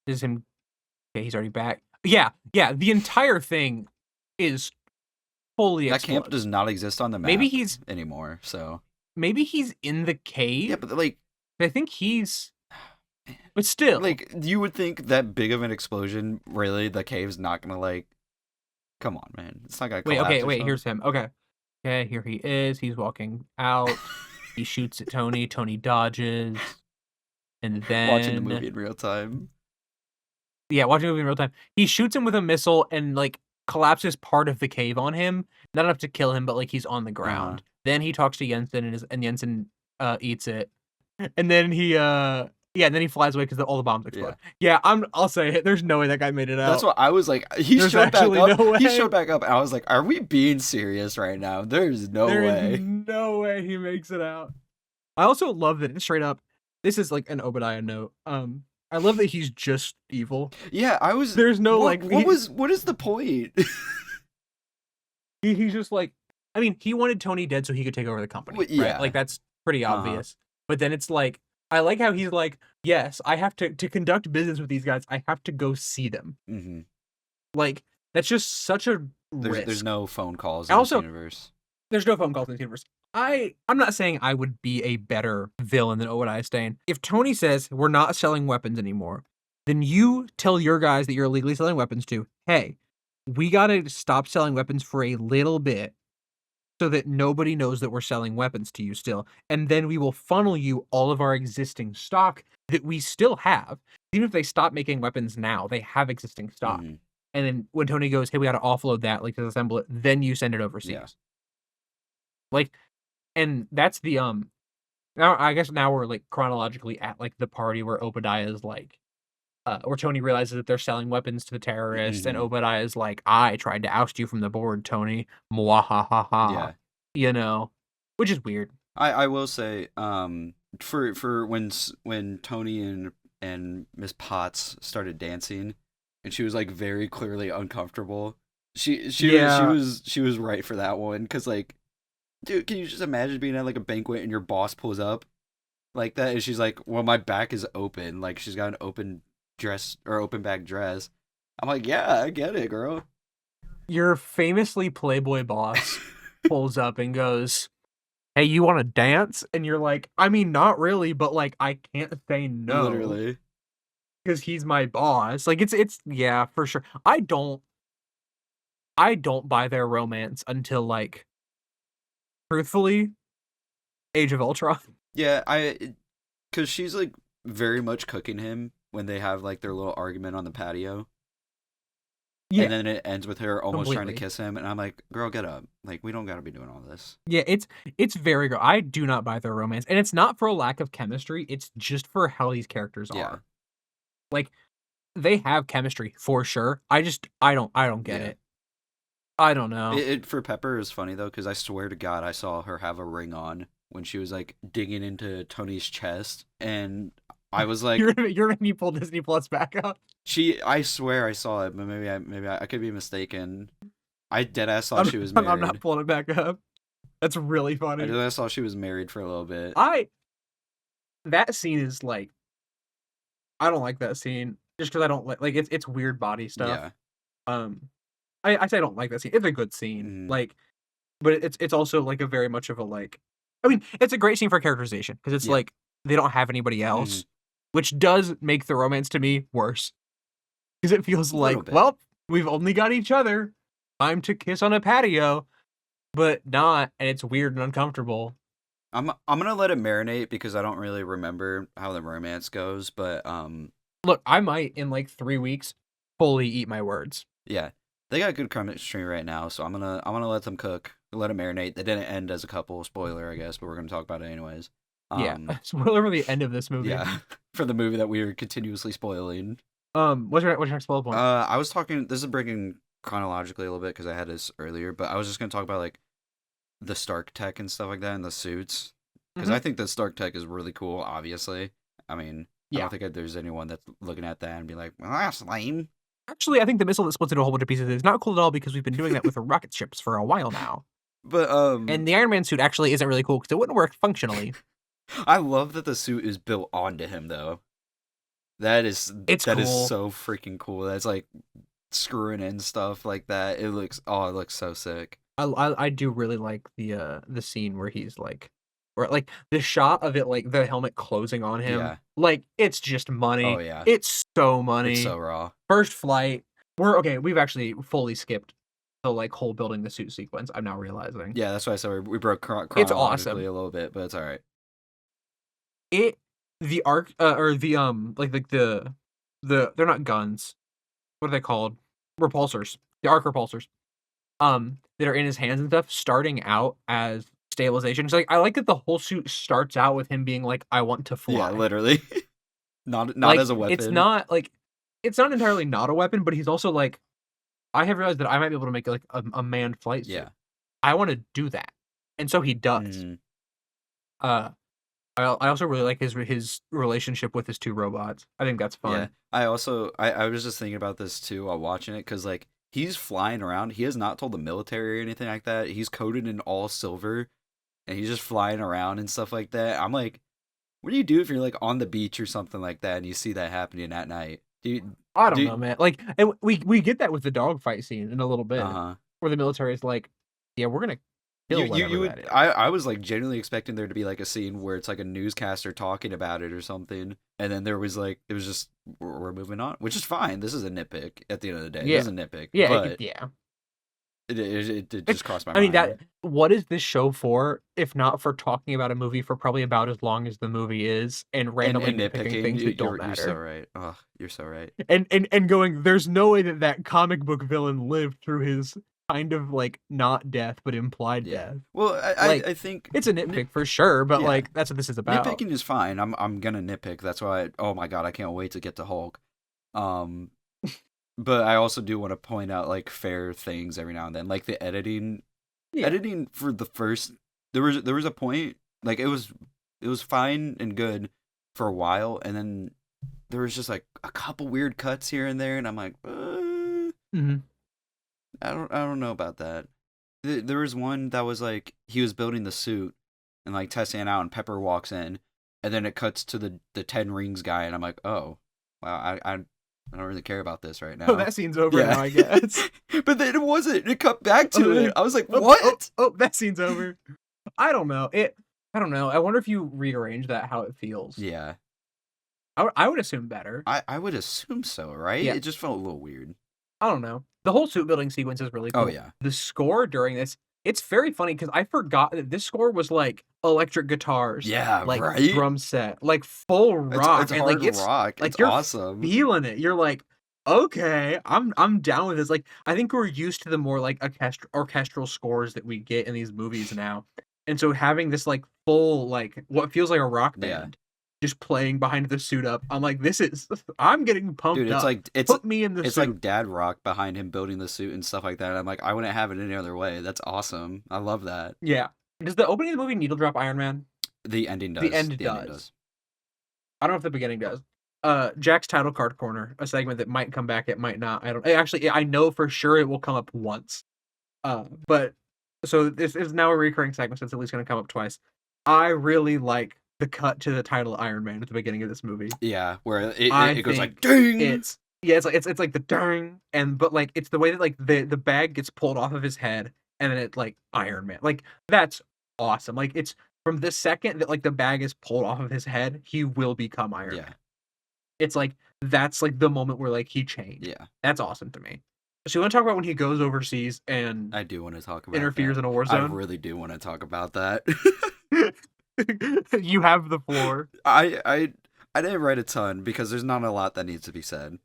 This is him. Okay, he's already back. Yeah. The entire thing is fully That exploded. camp does not exist on the map anymore. So maybe he's in the cave. yeah, but like I think he's. But still, like you would think that big of an explosion, really, the cave's not gonna like. Come on, man, it's not gonna collapse. wait. Here's him. Okay, here he is. He's walking out. He shoots at Tony. Tony dodges, and then Watching the movie in real time. Yeah, watching the movie in real time. He shoots him with a missile and like collapses part of the cave on him. Not enough to kill him, but like he's on the ground. Then he talks to Jensen and Jensen eats it. And then he and then he flies away because all the bombs explode. Yeah, I'll say it. There's no way that guy made it out. That's what I was like. He There's showed back actually up. no way. He showed back up, and I was like, "Are we being serious right now? There's no way. No way he makes it out." I also love that straight up. This is like an Obadiah note. I love that he's just evil. Yeah, I was. There's no what is the point? He's just like, I mean, he wanted Tony dead so he could take over the company. Well, yeah, right? Like that's pretty obvious. But then it's like, I like how he's like, yes, I have to conduct business with these guys. I have to go see them. Mm-hmm. Like that's just such a risk. There's no phone calls in this universe. There's no phone calls in this universe. I'm not saying I would be a better villain than Obadiah Stane. If Tony says we're not selling weapons anymore, then you tell your guys that you're illegally selling weapons to, hey, we gotta stop selling weapons for a little bit so that nobody knows that we're selling weapons to you still. And then we will funnel you all of our existing stock that we still have. Even if they stop making weapons now, they have existing stock. Mm-hmm. And then when Tony goes, hey, we gotta offload that, like disassemble it, then you send it overseas. Yeah. Like, and that's the now I guess now we're like chronologically at like the party where Obadiah is like where Tony realizes that they're selling weapons to the terrorists, and Obadiah is like, I tried to oust you from the board, Tony. Mwahaha. Yeah. You know, which is weird. I will say, for when Tony and Miss Potts started dancing, and she was like very clearly uncomfortable. She was right for that one, because like, dude, can you just imagine being at like a banquet and your boss pulls up like that, and she's like, well, my back is open, like she's got an open dress or open back dress. I'm like, yeah, I get it, girl. Your famously Playboy boss pulls up and goes, hey, you want to dance? And you're like, I mean, not really, but like, I can't say no. Literally. Because he's my boss. Like, it's yeah, for sure. I don't buy their romance until like, truthfully, Age of Ultron. Yeah, because she's like very much cooking him when they have like their little argument on the patio. Yeah. And then it ends with her almost trying to kiss him, and I'm like, girl, get up. Like, we don't gotta be doing all this. Yeah, it's very good. I do not buy their romance. And it's not for a lack of chemistry, it's just for how these characters are. Like, they have chemistry for sure. I don't get it. I don't know. It for Pepper is funny though, because I swear to God, I saw her have a ring on when she was like digging into Tony's chest, and I was like, "You're gonna make me pull Disney Plus back up." I swear I saw it, but maybe I could be mistaken. I deadass thought she was married. I'm not pulling it back up. That's really funny. I deadass thought she was married for a little bit. That scene is like, I don't like that scene just because I don't like it's weird body stuff. Yeah. I say I don't like that scene. It's a good scene, like, but it's also like a very much of a like. I mean, it's a great scene for characterization because it's like they don't have anybody else, which does make the romance to me worse because it feels like, well, we've only got each other. Time to kiss on a patio, but not, and it's weird and uncomfortable. I'm gonna let it marinate because I don't really remember how the romance goes, but look, I might in like 3 weeks fully eat my words. Yeah. they got good chemistry right now, so I'm gonna let them cook, let them marinate. They didn't end as a couple, spoiler, I guess, but we're gonna talk about it anyways. Yeah. Um, Spoiler for the end of this movie. yeah, for the movie that we are continuously spoiling. What's your next bullet point? I was talking. This is breaking chronologically a little bit because I had this earlier, but I was just gonna talk about like the Stark tech and stuff like that and the suits because Mhm. I think the Stark tech is really cool. Obviously, I mean, I Yeah. don't think there's anyone that's looking at that and be like, "Well, that's lame." Actually, I think the missile that splits into a whole bunch of pieces is not cool at all because we've been doing that with rocket ships for a while now. But And the Iron Man suit actually isn't really cool because it wouldn't work functionally. I love that the suit is built onto him though. It's That is cool. so freaking cool. That's like screwing in stuff like that. It looks so sick. I do really like the scene where he's like, or like the shot of it, like the helmet closing on him. Yeah. Like it's just Oh money. yeah. It's so It's money. so raw. First flight. We're okay. We've actually fully skipped the like whole building the suit sequence. I'm now realizing Yeah, that's why I said we broke it's chronologically awesome. a little bit, but it's all right. It the arc or the like they're not guns. What are they called? Repulsors. The arc repulsors. That are in his hands and stuff, starting out as stabilization. It's like I like that the whole suit starts out with him being like, "I want to fly." Yeah, literally. Not Like as a it's weapon. not like it's not entirely not a weapon, but he's also like, I have realized that I might be able to make like a manned flight suit. Yeah. I want to do that, and so he does. Mm, Uh, I also really like his relationship with his two robots. I think that's yeah. fun. I was just thinking about this too while watching it because like he's flying around. He has not told the military or anything like that. He's coated in all silver and he's just flying around and stuff like that. I'm like, what do you do if you're like on the beach or something like that and you see that happening at night? I don't Do know, man. Like, and we get that with the dogfight scene in a little bit, uh-huh. where the military is like, "Yeah, we're gonna kill whatever You that would is." I was like genuinely expecting there to be like a scene where it's like a newscaster talking about it or something, and then there was like it was just we're moving on, which is fine. This is a nitpick at the end of the day. This Yeah, is a nitpick, yeah, but yeah. it It's, just crossed my I mean, mind. that what is this show for if not for talking about a movie for probably about as long as the movie is and randomly And nitpicking nitpicking, things that don't you're so matter. right. Oh, you're so right. And going, there's no way that that comic book villain lived through his kind of like not death but implied Yeah. death. Well, Like I think it's a nitpick for sure, but yeah, like that's what this is about. nitpicking is fine. I'm gonna nitpick. That's why. Oh my god, I can't wait to get to Hulk. Um, but I also do want to point out like fair things every now and then, like the editing. Yeah. Editing for the first there was a point like it was fine and good for a while, and then there was just like a couple weird cuts here and there, and I'm like, Mm-hmm. I don't know about that. There was one that was like he was building the suit and like testing it out, and Pepper walks in, and then it cuts to the 10 rings guy, and I'm like, oh wow, I don't really care about this right Oh, now. that scene's over Yeah. now, I guess. But then it wasn't. It cut back to Oh, it. I was like, oh, what? that scene's over. I don't know. I don't know. I wonder if you rearrange that how it feels. Yeah. I would assume better. I would assume so, right? Yeah. It just felt a little weird. I don't know. The whole suit building sequence is really cool. Oh yeah. The score during this, it's very funny because I forgot that this score was like electric guitars, Yeah, like right? drum set, like full rock, It's and hard like it's rock. like It's you're awesome. feeling it. You're like, okay, I'm down with this. Like I think we're used to the more like orchestral scores that we get in these movies now, and so having this like full like what feels like a rock Yeah. band just playing behind the suit up, I'm like, this is I'm getting pumped Dude, it's up. like Put me in the it's suit. like dad rock behind him building the suit and stuff like that. I'm like, I wouldn't have it any other way. That's awesome. I love that. Yeah. Does the opening of the movie needle drop Iron Man? The ending does. The end ending does. I don't know if the beginning does. Jack's title card corner, a segment that might come back, it might not. I don't actually I know for sure it will come up once. But so this is now a recurring segment, so it's at least gonna come up twice. I really like the cut to the title Iron Man at the beginning of this movie. Yeah, where I it goes like think ding. It's it's like the ding, and but like it's the way that like the bag gets pulled off of his head and then it like Iron Man. Like that's awesome. Like it's from the second that like the bag is pulled off of his head, he will become Iron Yeah. Man. It's like that's like the moment where like he changed. Yeah. That's awesome to me. So you want to talk about when he goes overseas and I do want to talk about interferes that. in a war I zone? really do want to talk about that. You have the floor. I didn't write a ton because there's not a lot that needs to be said.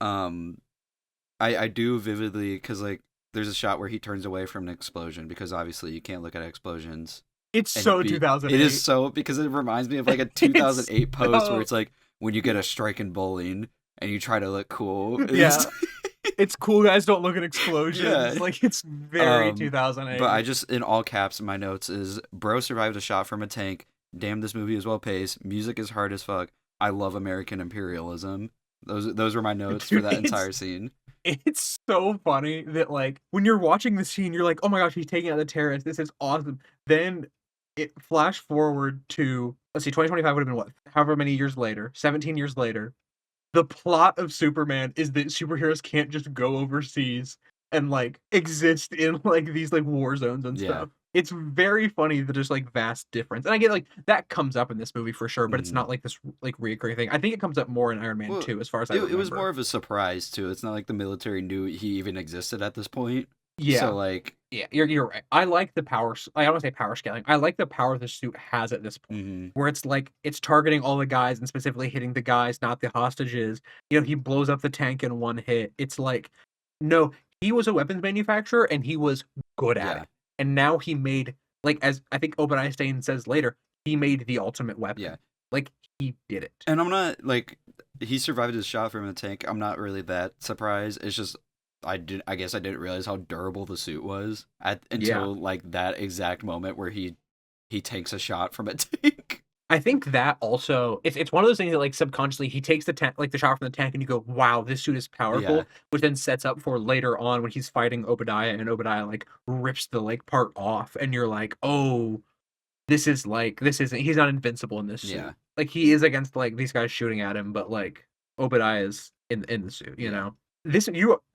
I I do vividly, because like there's a shot where he turns away from an explosion because obviously you can't look at explosions It's and so be. It is 2008. so, because it reminds me of like a It's 2008 post where so it's like when you get a strike in bowling and you try to look cool. yeah. It's cool guys don't look at explosions. Yeah. Like it's very But I 2008. just, in all caps, my notes is bro survived a shot from a tank. Damn, this movie is well paced. Music is hard as fuck. I love American imperialism. Those were my notes for Dude, that entire scene. it's so funny that like when you're watching the scene, you're like, oh my gosh, he's taking out the terrorists. This is awesome. Then it flash forward to let's see, 2025 would have been what? However many years later, 17 years later. The plot of Superman is that superheroes can't just go overseas and like exist in like these like war zones and Yeah. stuff. It's very funny that there's like vast difference. And I get like that comes up in this movie for sure, but it's Mhm. not like this like reoccurring thing. I think it comes up more in Iron Man Well, 2 as far as I it was remember. more of a surprise too. It's not like the military knew he even existed at this point. Yeah. So like, Yeah, you're right. I like the power. I don't want to say power scaling. I like the power the suit has at this point, mhm. where it's like it's targeting all the guys and specifically hitting the guys, not the hostages. You know, he blows up the tank in one hit. It's like, no, he was a weapons manufacturer and he was good at Yeah. it. And now he made, like, as I think Obadiah Stane says later, he made the ultimate weapon. Yeah. Like he did it. And I'm not like, he survived his shot from a tank. I'm not really that surprised. It's just I guess I didn't realize how durable the suit was until like that exact moment where he takes a shot from a tank. I think that also it's one of those things that like subconsciously he takes the tank like the shot from the tank and you go, wow, this suit is powerful, Yeah. which then sets up for later on when he's fighting Obadiah and Obadiah like rips the like part off and you're like, oh, this isn't he's not invincible in this suit. Yeah. Like he is against like these guys shooting at him, but like Obadiah's in the suit, you Yeah. know?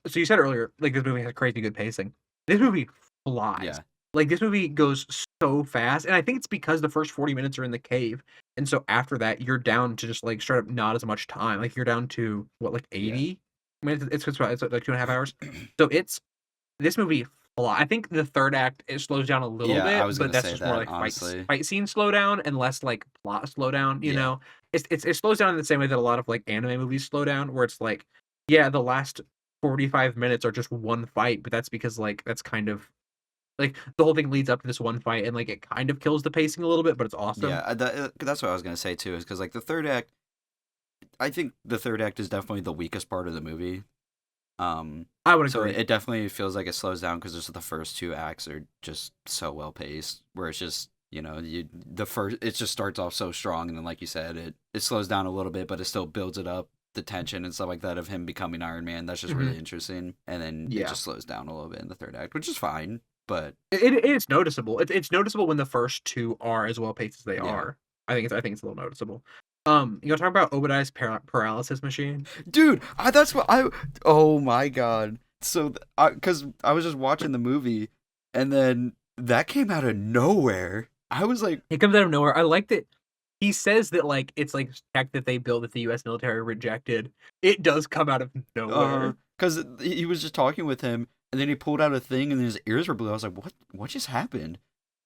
So you said earlier, like this movie has crazy good pacing. This movie flies. Yeah. Like this movie goes so fast, and I think it's because the first 40 minutes are in the cave, and so after that you're down to just like straight up not as much time. Like you're down to what like 80 minutes. It's like 2.5 hours. So it's this movie. I think the third act it slows down a little Yeah, I bit, was but gonna that's say just that, more like honestly. fight scene slow down and less like plot slow down. You Yeah. know, it slows down in the same way that a lot of like anime movies slow down, where it's like yeah, the last 45 minutes are just one fight, but that's because like that's kind of like the whole thing leads up to this one fight and like it kind of kills the pacing a little bit, but it's awesome. Yeah, that's what I was gonna say too. Is because like the third act, I think the third act is definitely the weakest part of the movie. I would So agree. it definitely feels like it slows down because just the first two acts are just so well paced. Where it's just it just starts off so strong and then like you said it slows down a little bit, but it still builds it up, the tension and stuff like that of him becoming Iron Man. That's just really interesting, and then it just slows down a little bit in the third act, which is fine. But it's noticeable. It's noticeable when the first two are as well paced as they Yeah. are. I think it's a little noticeable. You talk about Obadiah's paralysis machine. dude, that's what I. Oh my god! So, because I was just watching the movie, and then that came out of nowhere. I was like, It comes out of nowhere. I like that he says that like it's like tech that they built that the U.S. military rejected. It does come out of nowhere. because he was just talking with him, and then he pulled out a thing, and his ears were blue. I was like, what just happened?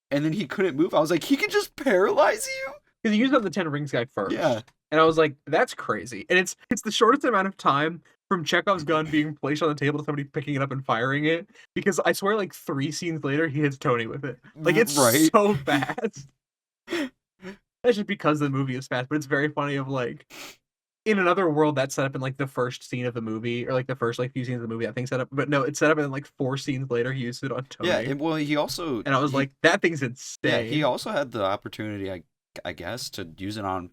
And then he couldn't move. I was like, he can just paralyze you? Because he used up the 10 rings guy first. Yeah. And I was like, that's crazy. And it's the shortest amount of time from Chekhov's gun being placed on the table to somebody picking it up and firing it. Because I swear, like 3 scenes later, he hits Tony with it. Like it's Right. so fast. That's just because the movie is fast, but it's very funny of like in another world that's set up in like the first scene of the movie or like the first like few scenes of the movie that thing's set up, but no, it's set up in like 4 scenes later he used it on Tony. Yeah, and, well, he also and I was like, that thing's insane. yeah, he also had the opportunity, I guess, to use it on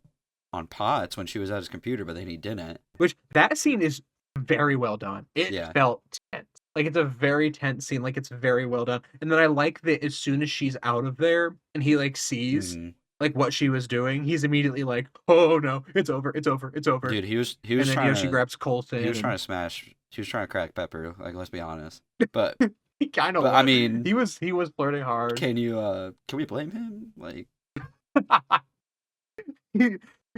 Potts when she was at his computer, but then he didn't. Which that scene is very well done. It Yeah. felt tense. Like it's a very tense scene. Like it's very well done. And then I like that as soon as she's out of there and he like sees Mhm. like what she was doing, he's immediately like, "Oh no, it's over, it's over, it's over." Dude, he was and then trying to she grabs Colson. he was and trying to smash. He was trying to crack Pepper. Like, let's be honest. But he kind of. but I mean, he was flirting hard. can we blame him? Like,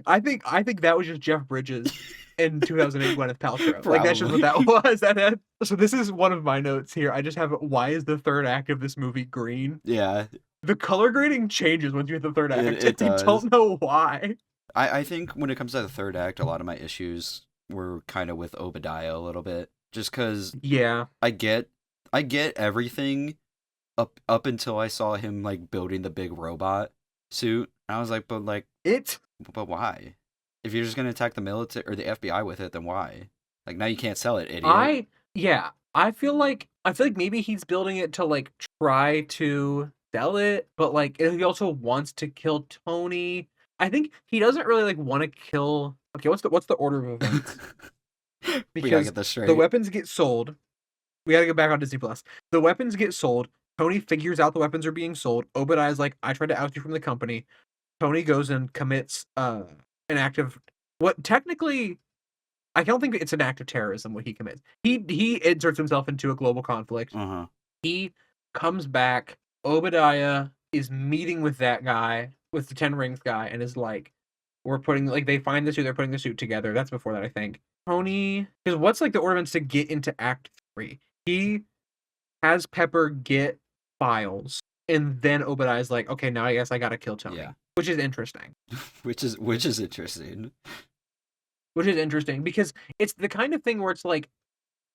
I think that was just Jeff Bridges in 2008 Gwyneth Paltrow. Like that's just what that Probably. was. So this is one of my notes here. I just have why is the third act of this movie green? yeah, The color grading changes once you hit the third act. It I does. don't know why. I think when it comes to the third act, a lot of my issues were kind of with Obadiah a little bit. just because Yeah. I get everything up until I saw him like building the big robot suit. And I was like, It but why? If you're just gonna attack the military or the FBI with it, then why? Like now you can't sell it, idiot. I yeah, I feel like maybe he's building it to like try to sell it, but like he also wants to kill Tony. I think he doesn't really like want to kill. Okay, what's the order of events? We gotta Because get this the straight. weapons get sold. We gotta get back on Disney Plus. The weapons get sold. Tony figures out the weapons are being sold. Obadiah's like, I tried to oust you from the company. Tony goes and commits an act of what technically I don't think it's an act of terrorism what he commits. He inserts himself into a global conflict. Uh huh. He comes back. Obadiah is meeting with that guy, with the Ten Rings guy, and is like, we're putting like they find the suit, they're putting the suit together. That's before that, I think. Tony, because what's like the ornaments to get into Act 3? He has Pepper get files, and then Obadiah's like, okay, now I guess I gotta kill Tony, Yeah. which is interesting. Which is interesting. Which is interesting because it's the kind of thing where it's like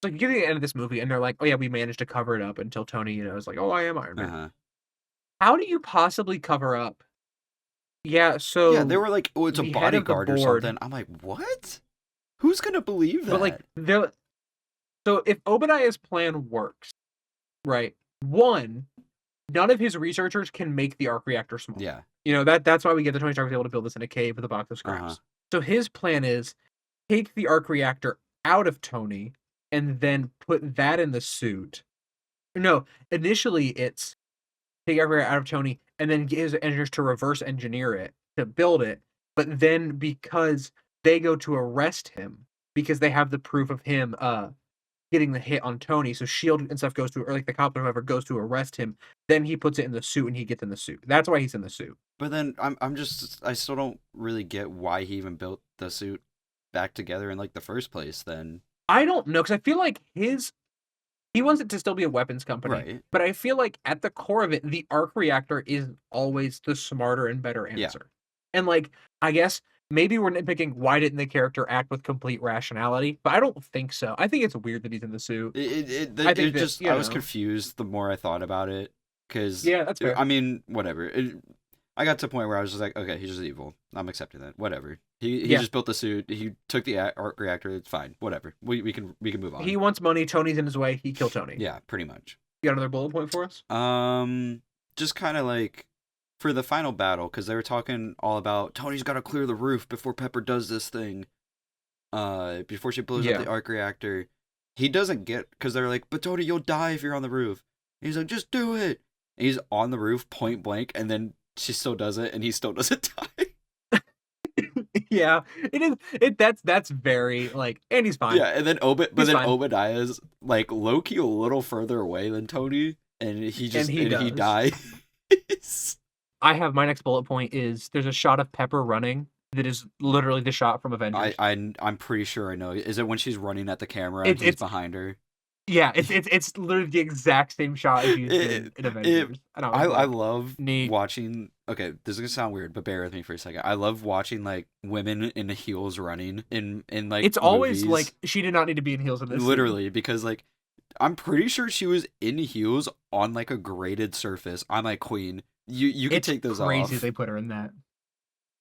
you get to the end of this movie and they're like, oh yeah, we managed to cover it up until Tony, is like, oh, I am Iron Man. Uh-huh. How do you possibly cover up? Yeah, Yeah, they so were like, oh, it's a the head of the bodyguard or board, something. I'm like, what? Who's gonna believe but like that? so if Obadiah's plan works, right? One, none of his researchers can make the arc reactor small. Yeah. That's why we get the Tony Stark was able to build this in a cave with a box of scraps. Uh-huh. So his plan is take the arc reactor out of Tony and then put that in the suit. No, initially it's take arc reactor out of Tony and then get his engineers to reverse engineer it to build it. But then because they go to arrest him because they have the proof of him getting the hit on Tony, so Shield and stuff goes to, or like the cop or whoever goes to arrest him. Then he puts it in the suit and he gets in the suit. That's why he's in the suit. But then I still don't really get why he even built the suit back together in like the first place then. I don't know, because I feel like he wants it to still be a weapons company. Right. But I feel like at the core of it, the arc reactor is always the smarter and better Yeah. answer. And like, I guess maybe we're nitpicking why didn't the character act with complete rationality, but I don't think so. I think it's weird that he's in the suit. I think that, just I was confused the more I thought about it because Yeah, that's fair. I mean, whatever. I got to a point where I was just like, okay, he's just evil. I'm accepting that. Whatever. He Yeah. just built the suit. He took the arc reactor. It's fine. Whatever. We can move on. He wants money. Tony's in his way. He killed Tony. Yeah, pretty much. You got another bullet point for us? Just kind of like for the final battle because they were talking all about Tony's got to clear the roof before Pepper does this thing. Before she blows up the arc reactor, he doesn't get because they're like, but Tony, you'll die if you're on the roof. And he's like, just do it. And he's on the roof, point blank, and then she still does it, and he still doesn't die. Yeah, it is. That's very like, and he's fine. Yeah, and then fine. Obadiah's like low-key a little further away than Tony, and he dies. I have my next bullet point is there's a shot of Pepper running that is literally the shot from Avengers. I'm pretty sure I know. Is it when she's running at the camera and he's behind her? Yeah, it's literally the exact same shot as you did in Avengers. I love watching. Okay, this is gonna sound weird, but bear with me for a second. I love watching like women in heels running in like. It's always like she did not need to be in heels in this. Literally, scene. Because like I'm pretty sure she was in heels on like a graded surface. I'm like, Queen, you can take those off. It's crazy they put her in that.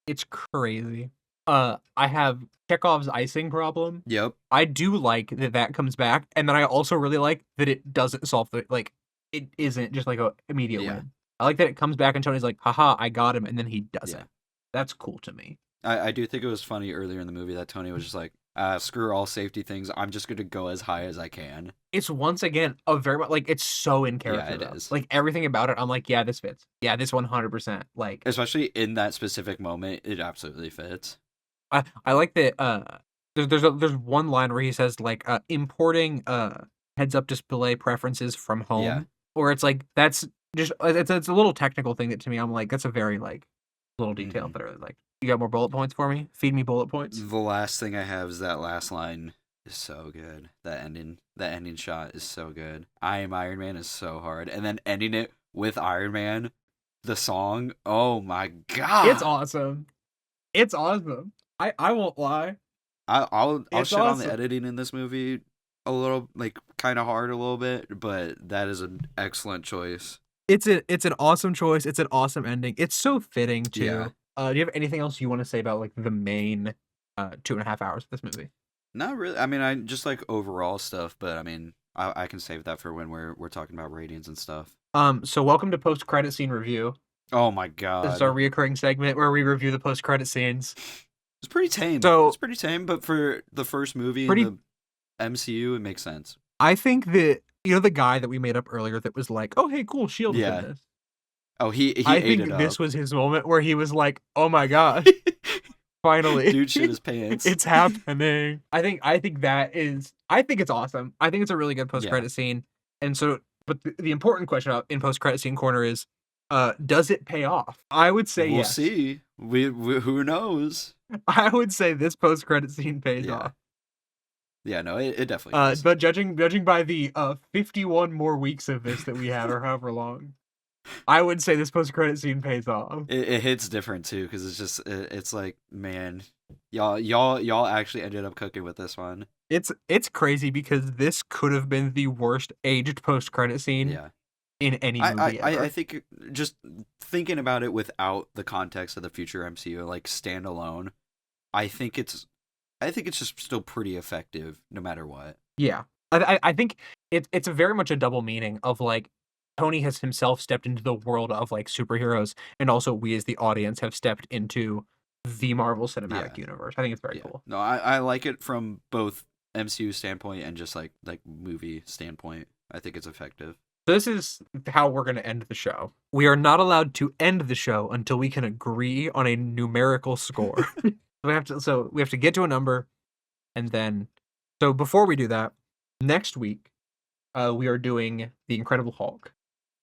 It's crazy. I have Chekhov's icing problem. Yep. I do like that comes back, and then I also really like that it doesn't solve it isn't just like a immediate win. I like that it comes back and Tony's like, haha, I got him, and then he doesn't. That's cool to me. I do think it was funny earlier in the movie that Tony was just like, screw all safety things, I'm just gonna go as high as I can. It's once again a very much like it's so in character. Yeah, it is. Like everything about it, I'm like, yeah, this fits. Yeah, this 100%. Like especially in that specific moment, it absolutely fits. I like that. There's one line where he says like importing heads up display preferences from home, or it's like that's just it's a little technical thing that to me I'm like that's a very like little detail that I really like. You got more bullet points for me? Feed me bullet points. The last thing I have is that last line is so good. That ending shot is so good. I Am Iron Man is so hard, and then ending it with Iron Man, the song. Oh my god, it's awesome. It's awesome. I won't lie. I'll shit awesome. on the editing in this movie a little like kind of hard a little bit, but that is an excellent choice. It's an awesome choice. It's an awesome ending. It's so fitting Yeah. too. Do you have anything else you want to say about like the main 2.5 hours of this movie? Not really. I mean, I just like overall stuff, but I mean, I can save that for when we're talking about ratings and stuff. So welcome to post credit scene review. Oh my This is our god. reoccurring segment where we review the post credit scenes. It's pretty tame. It's So pretty tame, but for the first movie in pretty the MCU, it makes sense. I think that the guy that we made up earlier that was like, "Oh, hey, cool, Shield is in Yeah. this." Oh, he I ate it think this up. was his moment where he was like, "Oh my gosh, finally, Dude shit his pants. it's happening." I think it's awesome. I think it's a really good post Yeah. credit scene. And so, but the important question in post credit scene corner is, does it pay off? I would say We'll yes. see. We who knows? I would say this post credit scene pays Yeah. off. Yeah, no, it definitely does. But judging by the 51 more weeks of this that we have, or however long, I would say this post credit scene pays off. It hits different too because it's just it's like, man, y'all actually ended up cooking with this one. It's crazy because this could have been the worst aged post credit scene Yeah. in any movie ever. I think just thinking about it without the context of the future MCU, like standalone, I think it's just still pretty effective no matter what. Yeah, I think it's a very much a double meaning of like Tony has himself stepped into the world of like superheroes, and also we as the audience have stepped into the Marvel Cinematic Yeah. Universe. I think it's very Yeah. cool. No, I like it from both MCU standpoint and just like movie standpoint. I think it's effective. This is how we're going to end the show. We are not allowed to end the show until we can agree on a numerical score. we have to get to a number, and then so before we do that, next week we are doing The Incredible Hulk,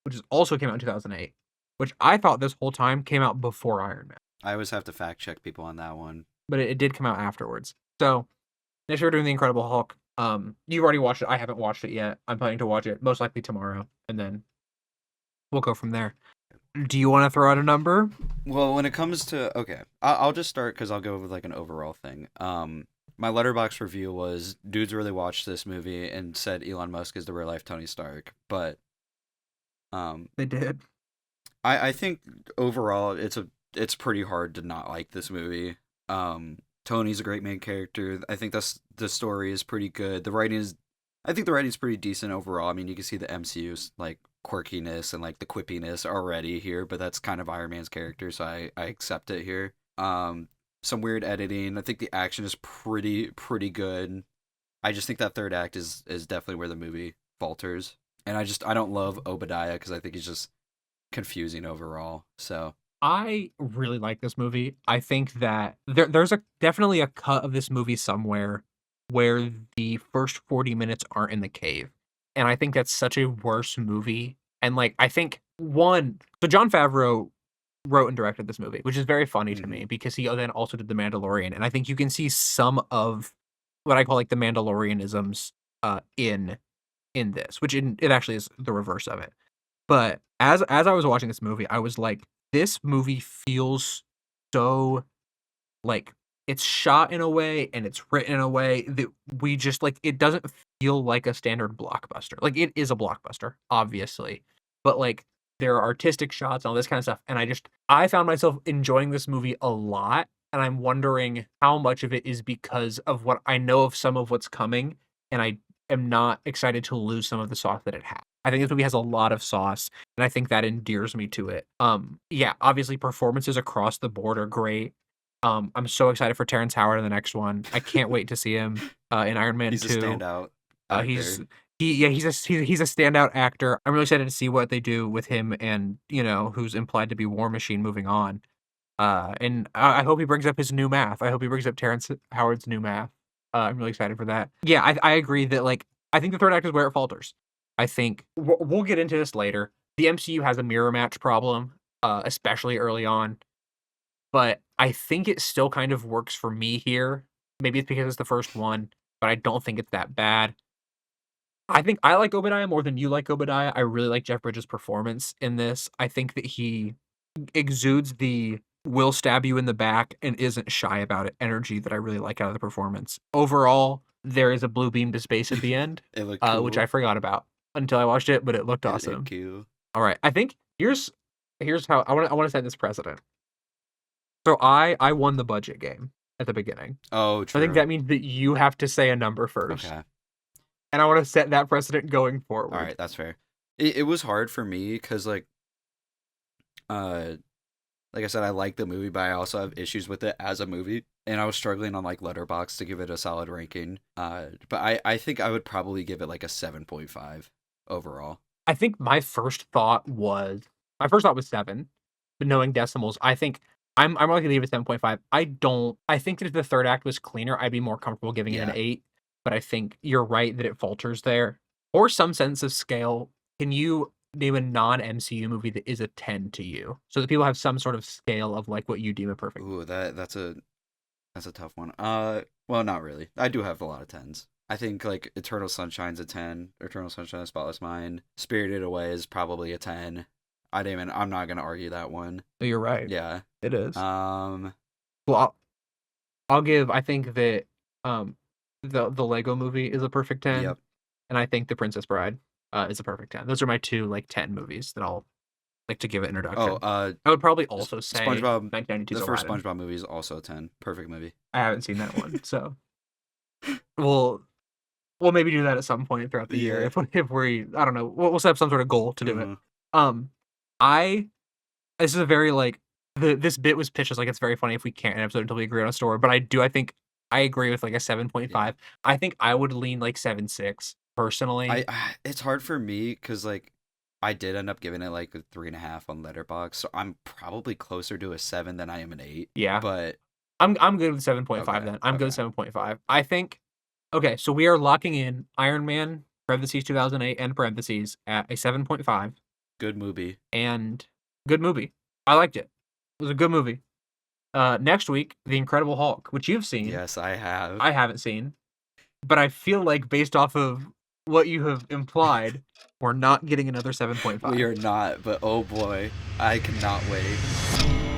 which also came out in 2008, which I thought this whole time came out before Iron Man, I always have to fact check people on that one. but it did come out afterwards. So next we're doing The Incredible Hulk. You've already watched it. I haven't watched it yet. I'm planning to watch it most likely tomorrow, and then we'll go from there. Do you want to throw out a number? Well, when it comes to I'll just start because I'll go with like an overall thing. My letterbox review was dudes really watched this movie and said Elon Musk is the real life Tony Stark, but They did. I think overall it's pretty hard to not like this movie. Tony's a great main character. I think the story is pretty good. I think the writing's pretty decent overall. I mean, you can see the MCU's like quirkiness and like the quippiness already here, but that's kind of Iron Man's character, so I accept it here. Some weird editing. I think the action is pretty good. I just think that third act is definitely where the movie falters, and I don't love Obadiah because I think he's just confusing overall. So I really like this movie. I think that there's definitely a cut of this movie somewhere where the first 40 minutes aren't in the cave. And I think that's such a worse movie. And like I think so Jon Favreau wrote and directed this movie, which is very funny to me because he then also did The Mandalorian. And I think you can see some of what I call like the Mandalorianisms in this, which it actually is the reverse of it. But as I was watching this movie, I was like, this movie feels so like it's shot in a way and it's written in a way that we just like it doesn't feel like a standard blockbuster. Like it is a blockbuster, obviously. But like there are artistic shots and all this kind of stuff. And I found myself enjoying this movie a lot. And I'm wondering how much of it is because of what I know of some of what's coming. And I am not excited to lose some of the sauce that it has. I think this movie has a lot of sauce, and I think that endears me to it. Yeah, obviously performances across the board are great. I'm so excited for Terrence Howard in the next one. I can't wait to see him in Iron Man 2. he's a standout actor. He's a standout actor. I'm really excited to see what they do with him and who's implied to be War Machine moving on. And I hope he brings up his new math. I hope he brings up Terrence Howard's new math. I'm really excited for that. Yeah, I agree that like I think the third act is where it falters. I think we'll get into this later. The MCU has a mirror match problem, especially early on. But I think it still kind of works for me here. Maybe it's because it's the first one, but I don't think it's that bad. I think I like Obadiah more than you like Obadiah. I really like Jeff Bridges' performance in this. I think that he exudes the will stab you in the back and isn't shy about it energy that I really like out of the performance. Overall, there is a blue beam to space at the end, It looked cool. which I forgot about until I watched it, but it looked It awesome. looked cool. All right, I think here's how I want to set this precedent. So I won the budget game at the beginning. Oh, true. I think that means that you have to say a number first. Okay. And I want to set that precedent going forward. All right, that's fair. It was hard for me because like I said, I like the movie, but I also have issues with it as a movie, and I was struggling on like Letterboxd to give it a solid ranking. But I think I would probably give it like a 7.5 overall. I think my first thought was 7, but knowing decimals, I think I'm only gonna give it 7.5. I think that if the third act was cleaner, I'd be more comfortable giving it an Yeah. 8. But I think you're right that it falters there. Or some sense of scale. Can you name a non-MCU movie that is a 10 to you? So that people have some sort of scale of like what you deem a perfect. Ooh, that's a tough one. Well, not really. I do have a lot of 10s. I think like Eternal Sunshine's a 10. Eternal Sunshine of the Spotless Mind. Spirited Away is probably a 10. I'm not gonna argue that one. You're right. Yeah. It is. Um. Well, I'll give. I think that the Lego Movie is a perfect 10. Yep. And I think The Princess Bride is a perfect 10. Those are my two like 10 movies that I'll like to give it introduction. Oh, I would probably also say SpongeBob. 1992's The first Aladdin. SpongeBob movie is also a 10. Perfect movie. I haven't seen that one, so we'll maybe do that at some point throughout the year if we I don't know we'll set up some sort of goal to do it. I this is a very like this bit was pitched as like it's very funny if we can't an episode until we agree on a story, but I think I agree with like a 7.5. Yeah. I think I would lean like 7.6 personally. It's hard for me because like I did end up giving it like a 3.5 on Letterboxd, so I'm probably closer to a 7 than I am an 8. Yeah, but I'm good with 7.5 Okay, then. I'm good with okay. 7.5. I think okay, so we are locking in Iron Man parentheses 2008 and parentheses at a 7.5 good movie. and good movie. I liked it. It was a good movie. Next week, The Incredible Hulk, which you've seen. Yes, I have. I haven't seen, but I feel like based off of what you have implied, we're not getting another 7.5. We are not, but oh boy, I cannot wait.